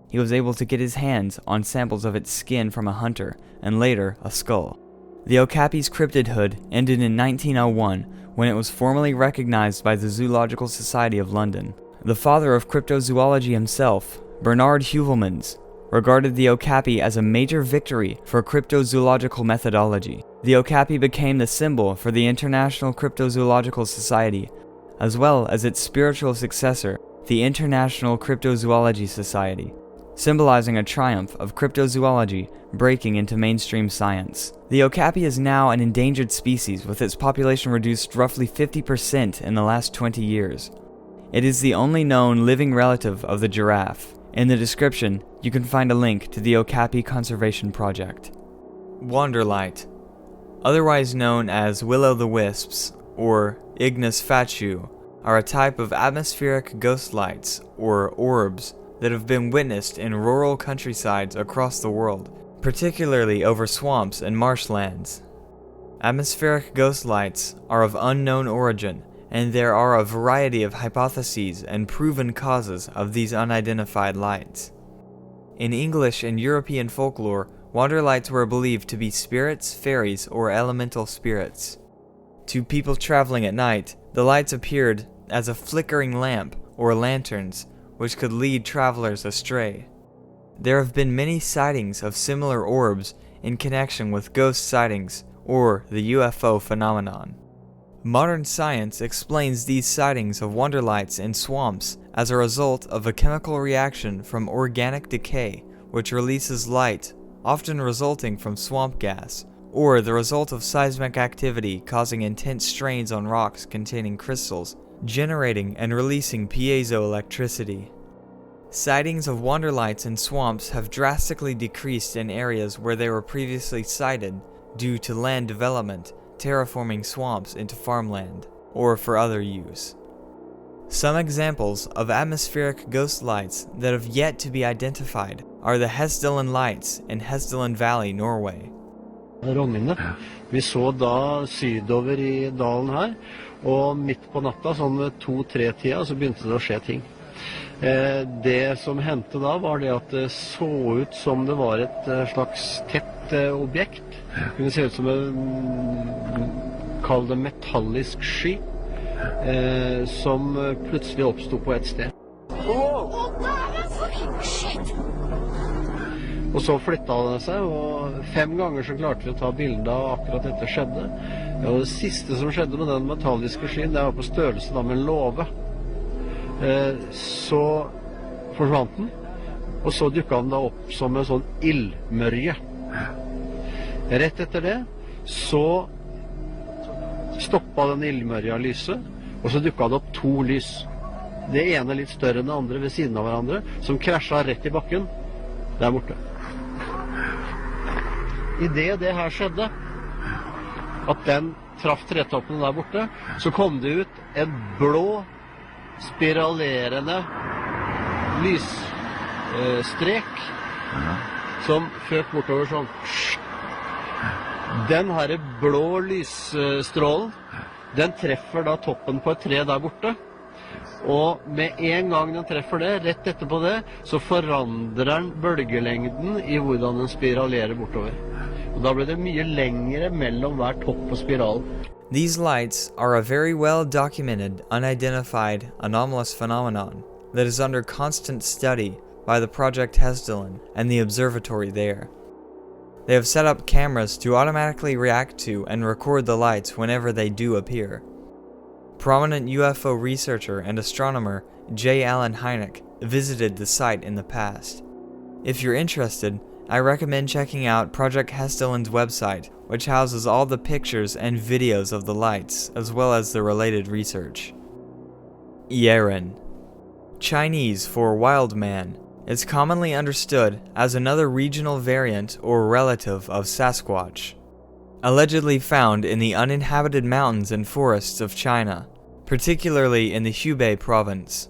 he was able to get his hands on samples of its skin from a hunter, and later, a skull. The Okapi's cryptidhood ended in 1901, when it was formally recognized by the Zoological Society of London. The father of cryptozoology himself, Bernard Heuvelmans, regarded the Okapi as a major victory for cryptozoological methodology. The Okapi became the symbol for the International Cryptozoological Society, as well as its spiritual successor, the International Cryptozoology Society, symbolizing a triumph of cryptozoology breaking into mainstream science. The Okapi is now an endangered species, with its population reduced roughly 50% in the last 20 years. It is the only known living relative of the giraffe. In the description, you can find a link to the Okapi Conservation Project. Wanderlight, otherwise known as will-o'-the-wisps or Ignis fatu, are a type of atmospheric ghost lights, or orbs, that have been witnessed in rural countrysides across the world, particularly over swamps and marshlands. Atmospheric ghost lights are of unknown origin, and there are a variety of hypotheses and proven causes of these unidentified lights. In English and European folklore, wanderlights were believed to be spirits, fairies, or elemental spirits. To people traveling at night, the lights appeared as a flickering lamp or lanterns, which could lead travelers astray. There have been many sightings of similar orbs in connection with ghost sightings or the UFO phenomenon. Modern science explains these sightings of wanderlights in swamps as a result of a chemical reaction from organic decay, which releases light, often resulting from swamp gas, or the result of seismic activity causing intense strains on rocks containing crystals, generating and releasing piezoelectricity. Sightings of wanderlights in swamps have drastically decreased in areas where they were previously sighted due to land development, terraforming swamps into farmland, or for other use. Some examples of atmospheric ghost lights that have yet to be identified are the Hessdalen lights in Hessdalen Valley, Norway. Rognene. Vi så da sydover I dalen her, og midt på natta, sånn ved 2-3-tida, så begynte det å skje ting. Det som hendte da var det at det så ut som det var et slags tett objekt. Det kunne se ut som kall det metallisk sky, som plutselig oppstod på et sted. Og så flyttet det seg, og 5 ganger så klarte vi å ta bilder av akkurat dette skjedde. Og det siste som skjedde med den metalliske skyen, det var på størrelse da med en låve. Så forsvant den, og så dukket den da opp som en sånn ildmørje. Rett etter det, så stoppet den ildmørja lyset, og så dukket det opp 2 lys. Det ene litt større enn det andre ved siden av hverandre, som krasjet rett I bakken, der borte. I det her skjedde, at den traff tretoppene der borte, så kom det ut en blå, spiralerende lysstrek som føk bortover sånn. Den her blå lysstrålen, den treffer da toppen på et tre der borte. Og med en gang den treffer det, rett etterpå det, så forandrer den bølgelengden I hvordan den spiralerer bortover. Og da blir det mye lengre mellom hver topp på spiralen. These lights are a very well documented, unidentified, anomalous phenomenon that is under constant study by the Project Hessdalen and the observatory there. They have set up cameras to automatically react to and record the lights whenever they do appear. Prominent UFO researcher and astronomer J. Allen Hynek visited the site in the past. If you're interested, I recommend checking out Project Hessdalen's website, which houses all the pictures and videos of the lights, as well as the related research. Yeren, Chinese for wild man, It's commonly understood as another regional variant or relative of Sasquatch, allegedly found in the uninhabited mountains and forests of China, particularly in the Hubei province.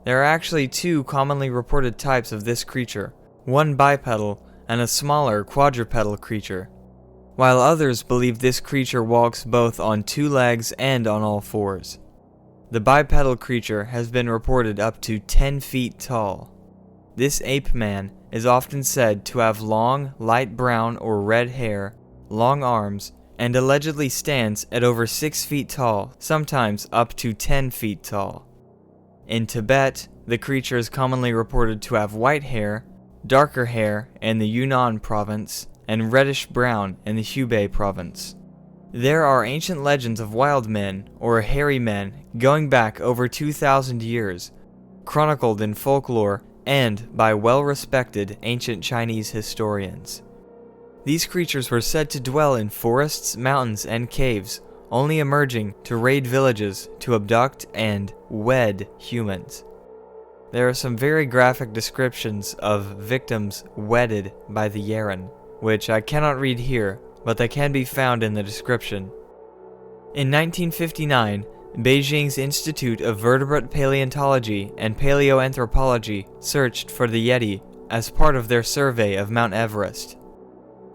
There are actually two commonly reported types of this creature, one bipedal and a smaller quadrupedal creature, while others believe this creature walks both on two legs and on all fours. The bipedal creature has been reported up to 10 feet tall. This ape man is often said to have long, light brown or red hair, long arms, and allegedly stands at over 6 feet tall, sometimes up to 10 feet tall. In Tibet, the creature is commonly reported to have white hair, darker hair in the Yunnan province, and reddish-brown in the Hubei province. There are ancient legends of wild men, or hairy men, going back over 2,000 years, chronicled in folklore and by well-respected ancient Chinese historians. These creatures were said to dwell in forests, mountains, and caves, only emerging to raid villages to abduct and wed humans. There are some very graphic descriptions of victims wedded by the Yeren, which I cannot read here, but they can be found in the description. In 1959, Beijing's Institute of Vertebrate Paleontology and Paleoanthropology searched for the Yeti as part of their survey of Mount Everest.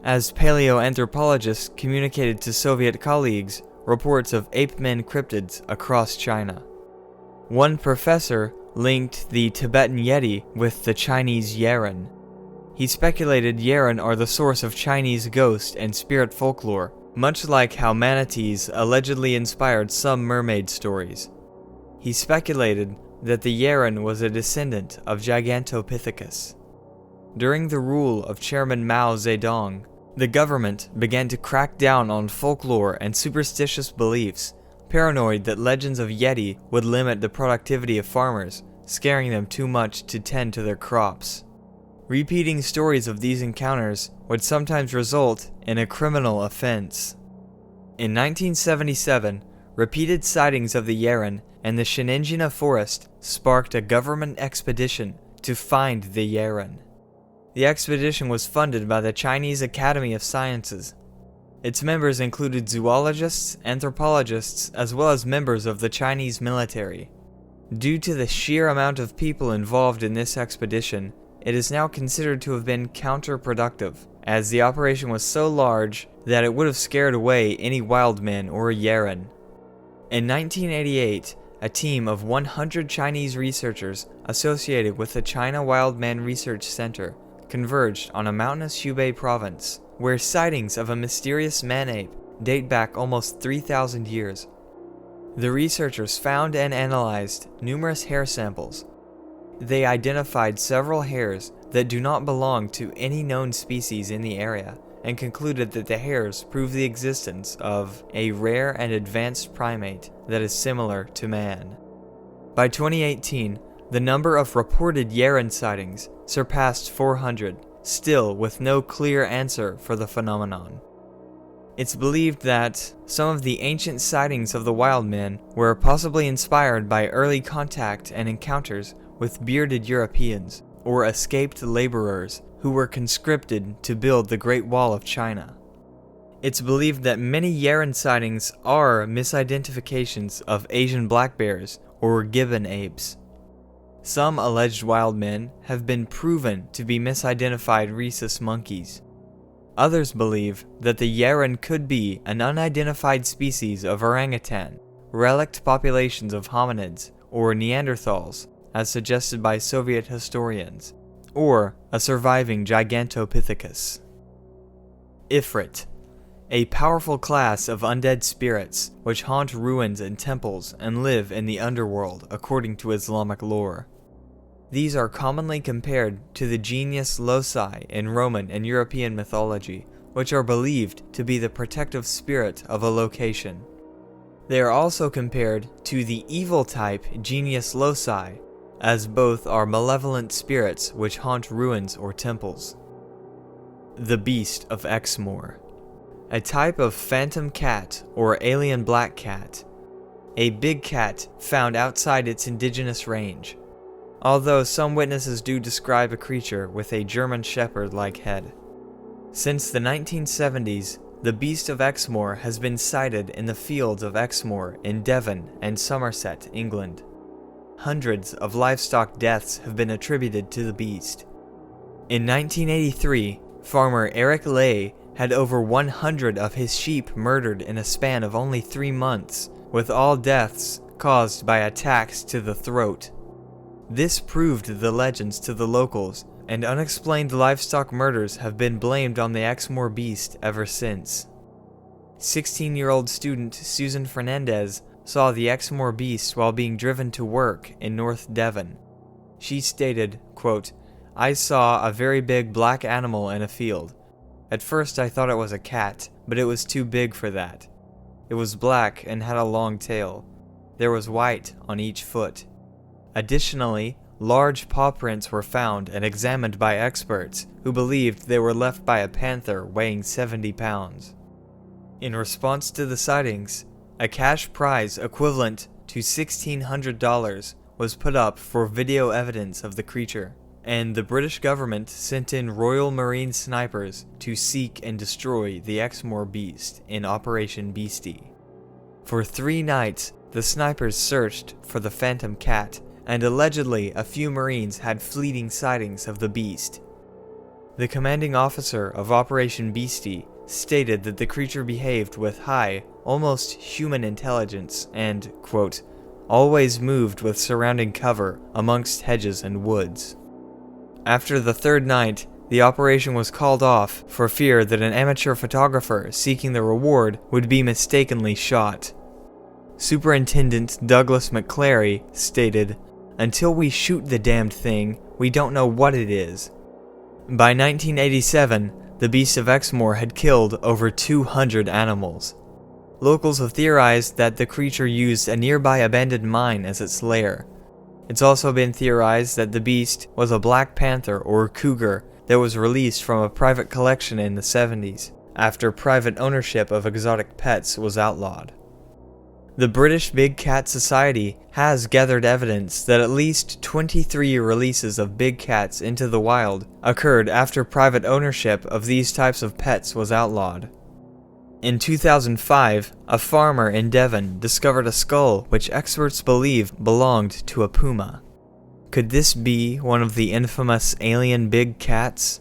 As paleoanthropologists communicated to Soviet colleagues reports of ape-men cryptids across China. One professor linked the Tibetan Yeti with the Chinese Yeren. He speculated Yeren are the source of Chinese ghost and spirit folklore, much like how manatees allegedly inspired some mermaid stories. He speculated that the Yeren was a descendant of Gigantopithecus. During the rule of Chairman Mao Zedong, the government began to crack down on folklore and superstitious beliefs, paranoid that legends of Yeti would limit the productivity of farmers, scaring them too much to tend to their crops. Repeating stories of these encounters would sometimes result in a criminal offense. In 1977, repeated sightings of the Yeren and the Shininjina forest sparked a government expedition to find the Yeren. The expedition was funded by the Chinese Academy of Sciences. Its members included zoologists, anthropologists, as well as members of the Chinese military. Due to the sheer amount of people involved in this expedition, it is now considered to have been counterproductive, as the operation was so large that it would have scared away any wild men or Yeren. In 1988, a team of 100 Chinese researchers associated with the China Wild Man Research Center converged on a mountainous Hubei province, where sightings of a mysterious man-ape date back almost 3,000 years. The researchers found and analyzed numerous hair samples. They identified several hairs that do not belong to any known species in the area, and concluded that the hairs prove the existence of a rare and advanced primate that is similar to man. By 2018, the number of reported Yeren sightings surpassed 400, still with no clear answer for the phenomenon. It's believed that some of the ancient sightings of the wild men were possibly inspired by early contact and encounters with bearded Europeans or escaped laborers who were conscripted to build the Great Wall of China. It's believed that many Yeren sightings are misidentifications of Asian black bears or gibbon apes. Some alleged wild men have been proven to be misidentified rhesus monkeys. Others believe that the Yeren could be an unidentified species of orangutan, relict populations of hominids or Neanderthals, as suggested by Soviet historians, or a surviving Gigantopithecus. Ifrit, a powerful class of undead spirits which haunt ruins and temples and live in the underworld according to Islamic lore. These are commonly compared to the genius loci in Roman and European mythology, which are believed to be the protective spirit of a location. They are also compared to the evil type genius loci, as both are malevolent spirits which haunt ruins or temples. The Beast of Exmoor, a type of phantom cat or alien black cat, a big cat found outside its indigenous range. although some witnesses do describe a creature with a German Shepherd-like head. Since the 1970s, the Beast of Exmoor has been sighted in the fields of Exmoor in Devon and Somerset, England. Hundreds of livestock deaths have been attributed to the beast. In 1983, farmer Eric Lay had over 100 of his sheep murdered in a span of only 3 months, with all deaths caused by attacks to the throat. This proved the legends to the locals, and unexplained livestock murders have been blamed on the Exmoor beast ever since. 16-year-old student Susan Fernandez saw the Exmoor beast while being driven to work in North Devon. She stated, quote, "I saw a very big black animal in a field. At first I thought it was a cat, but it was too big for that. It was black and had a long tail. There was white on each foot. Additionally, large paw prints were found and examined by experts who believed they were left by a panther weighing 70 pounds. In response to the sightings, a cash prize equivalent to $1,600 was put up for video evidence of the creature, and the British government sent in Royal Marine snipers to seek and destroy the Exmoor beast in Operation Beastie. For 3 nights, the snipers searched for the phantom cat, and allegedly a few Marines had fleeting sightings of the beast. The commanding officer of Operation Beastie stated that the creature behaved with high, almost human intelligence and, quote, always moved with surrounding cover amongst hedges and woods. After the 3rd night, the operation was called off for fear that an amateur photographer seeking the reward would be mistakenly shot. Superintendent Douglas McClary stated, "Until we shoot the damned thing, we don't know what it is." By 1987, the Beast of Exmoor had killed over 200 animals. Locals have theorized that the creature used a nearby abandoned mine as its lair. It's also been theorized that the beast was a black panther or cougar that was released from a private collection in the 70s, after private ownership of exotic pets was outlawed. The British Big Cat Society has gathered evidence that at least 23 releases of big cats into the wild occurred after private ownership of these types of pets was outlawed. In 2005, a farmer in Devon discovered a skull which experts believe belonged to a puma. Could this be one of the infamous alien big cats?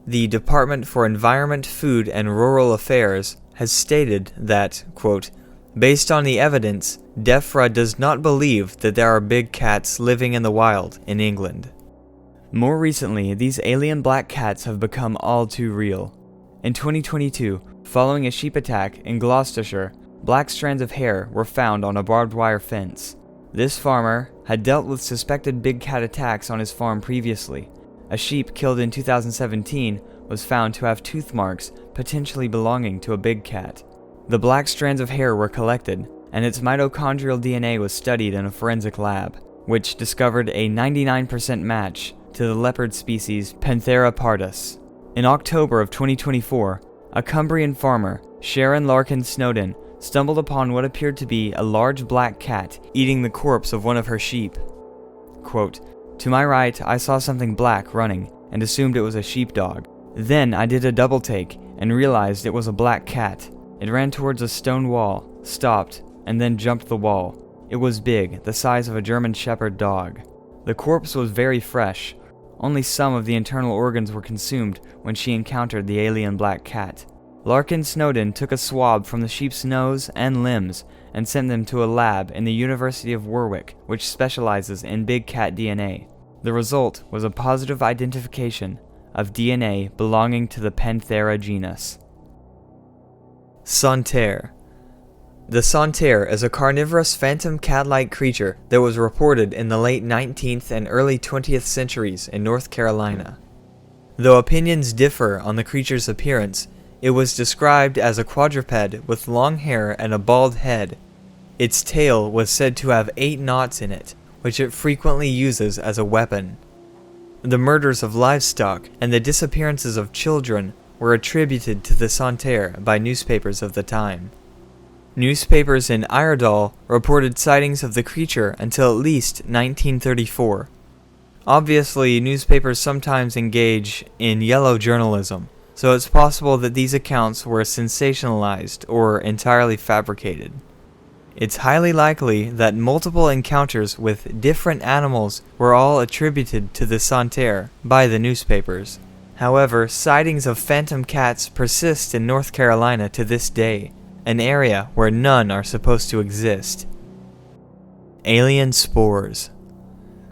The Department for Environment, Food, and Rural Affairs has stated that, quote, "Based on the evidence, DEFRA does not believe that there are big cats living in the wild in England." More recently, these alien black cats have become all too real. In 2022, following a sheep attack in Gloucestershire, black strands of hair were found on a barbed wire fence. This farmer had dealt with suspected big cat attacks on his farm previously. A sheep killed in 2017 was found to have tooth marks potentially belonging to a big cat. The black strands of hair were collected, and its mitochondrial DNA was studied in a forensic lab, which discovered a 99% match to the leopard species Panthera pardus. In October of 2024, a Cumbrian farmer, Sharon Larkin Snowden, stumbled upon what appeared to be a large black cat eating the corpse of one of her sheep. Quote, "To my right, I saw something black running and assumed it was a sheepdog. Then I did a double take and realized it was a black cat. It ran towards a stone wall, stopped, and then jumped the wall. It was big, the size of a German Shepherd dog. The corpse was very fresh. Only some of the internal organs were consumed when she encountered the alien black cat." Larkin Snowden took a swab from the sheep's nose and limbs and sent them to a lab in the University of Warwick, which specializes in big cat DNA. The result was a positive identification of DNA belonging to the Panthera genus. Santerre. The Santerre is a carnivorous phantom cat-like creature that was reported in the late 19th and early 20th centuries in North Carolina. Though opinions differ on the creature's appearance, it was described as a quadruped with long hair and a bald head. Its tail was said to have 8 knots in it, which it frequently uses as a weapon. The murders of livestock and the disappearances of children were attributed to the Santerre by newspapers of the time. Newspapers in Iredell reported sightings of the creature until at least 1934. Obviously, newspapers sometimes engage in yellow journalism, so it's possible that these accounts were sensationalized or entirely fabricated. It's highly likely that multiple encounters with different animals were all attributed to the Santerre by the newspapers. However, sightings of phantom cats persist in North Carolina to this day, an area where none are supposed to exist. Alien spores.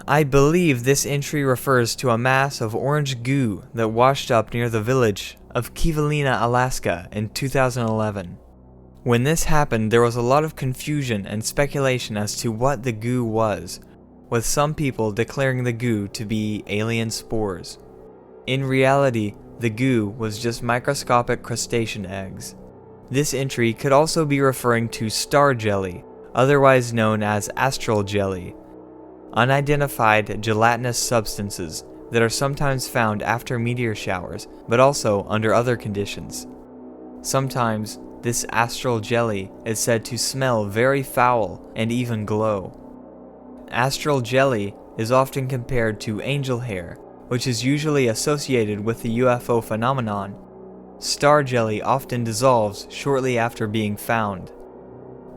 I believe this entry refers to a mass of orange goo that washed up near the village of Kivalina, Alaska in 2011. When this happened, there was a lot of confusion and speculation as to what the goo was, with some people declaring the goo to be alien spores. In reality, the goo was just microscopic crustacean eggs. This entry could also be referring to star jelly, otherwise known as astral jelly, unidentified gelatinous substances that are sometimes found after meteor showers, but also under other conditions. Sometimes, this astral jelly is said to smell very foul and even glow. Astral jelly is often compared to angel hair, which is usually associated with the UFO phenomenon. Star jelly often dissolves shortly after being found.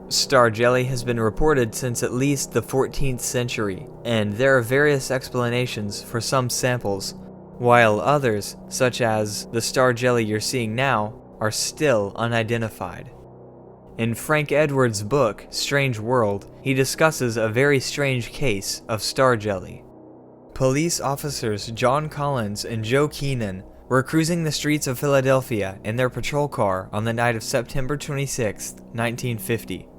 Star jelly has been reported since at least the 14th century, and there are various explanations for some samples, while others, such as the star jelly you're seeing now, are still unidentified. In Frank Edwards' book, Strange World, he discusses a very strange case of star jelly. Police officers John Collins and Joe Keenan were cruising the streets of Philadelphia in their patrol car on the night of September 26, 1950.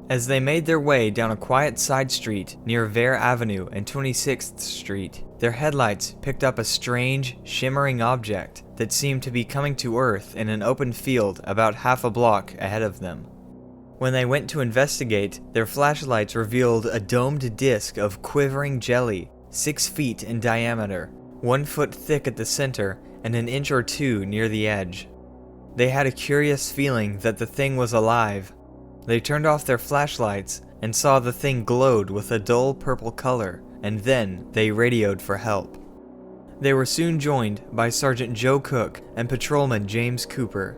As they made their way down a quiet side street near Vere Avenue and 26th Street, their headlights picked up a strange, shimmering object that seemed to be coming to Earth in an open field about half a block ahead of them. When they went to investigate, their flashlights revealed a domed disc of quivering jelly, 6 feet in diameter, 1 foot thick at the center, and an inch or two near the edge. They had a curious feeling that the thing was alive. They turned off their flashlights and saw the thing glowed with a dull purple color, and then they radioed for help. They were soon joined by Sergeant Joe Cook and Patrolman James Cooper.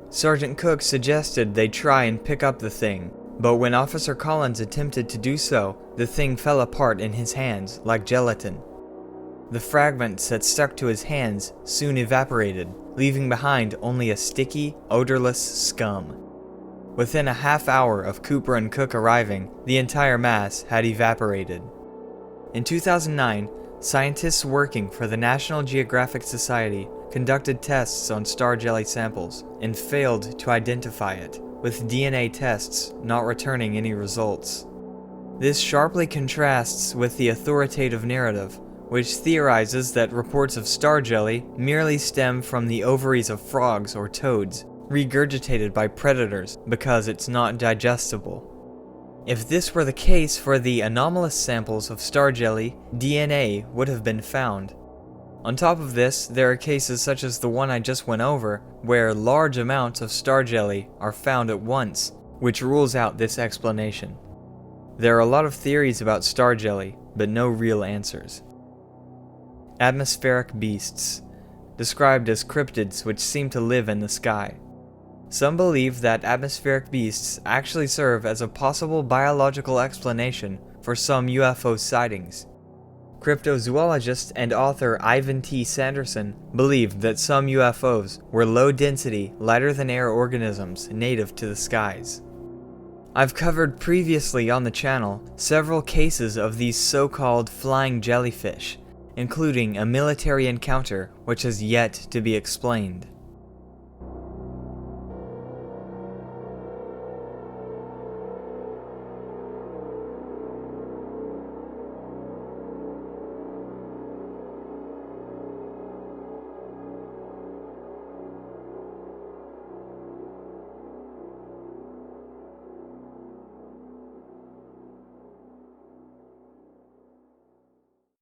Sergeant Cook suggested they try and pick up the thing, but when Officer Collins attempted to do so, the thing fell apart in his hands like gelatin. The fragments that stuck to his hands soon evaporated, leaving behind only a sticky, odorless scum. Within a half hour of Cooper and Cook arriving, the entire mass had evaporated. In 2009, scientists working for the National Geographic Society conducted tests on star jelly samples and failed to identify it, with DNA tests not returning any results. This sharply contrasts with the authoritative narrative, which theorizes that reports of star jelly merely stem from the ovaries of frogs or toads, regurgitated by predators because it's not digestible. If this were the case for the anomalous samples of star jelly, DNA would have been found. On top of this, there are cases such as the one I just went over, where large amounts of star jelly are found at once, which rules out this explanation. There are a lot of theories about star jelly, but no real answers. Atmospheric beasts, described as cryptids which seem to live in the sky. Some believe that atmospheric beasts actually serve as a possible biological explanation for some UFO sightings. Cryptozoologist and author Ivan T. Sanderson believed that some UFOs were low-density, lighter-than-air organisms native to the skies. I've covered previously on the channel several cases of these so-called flying jellyfish, including a military encounter which has yet to be explained.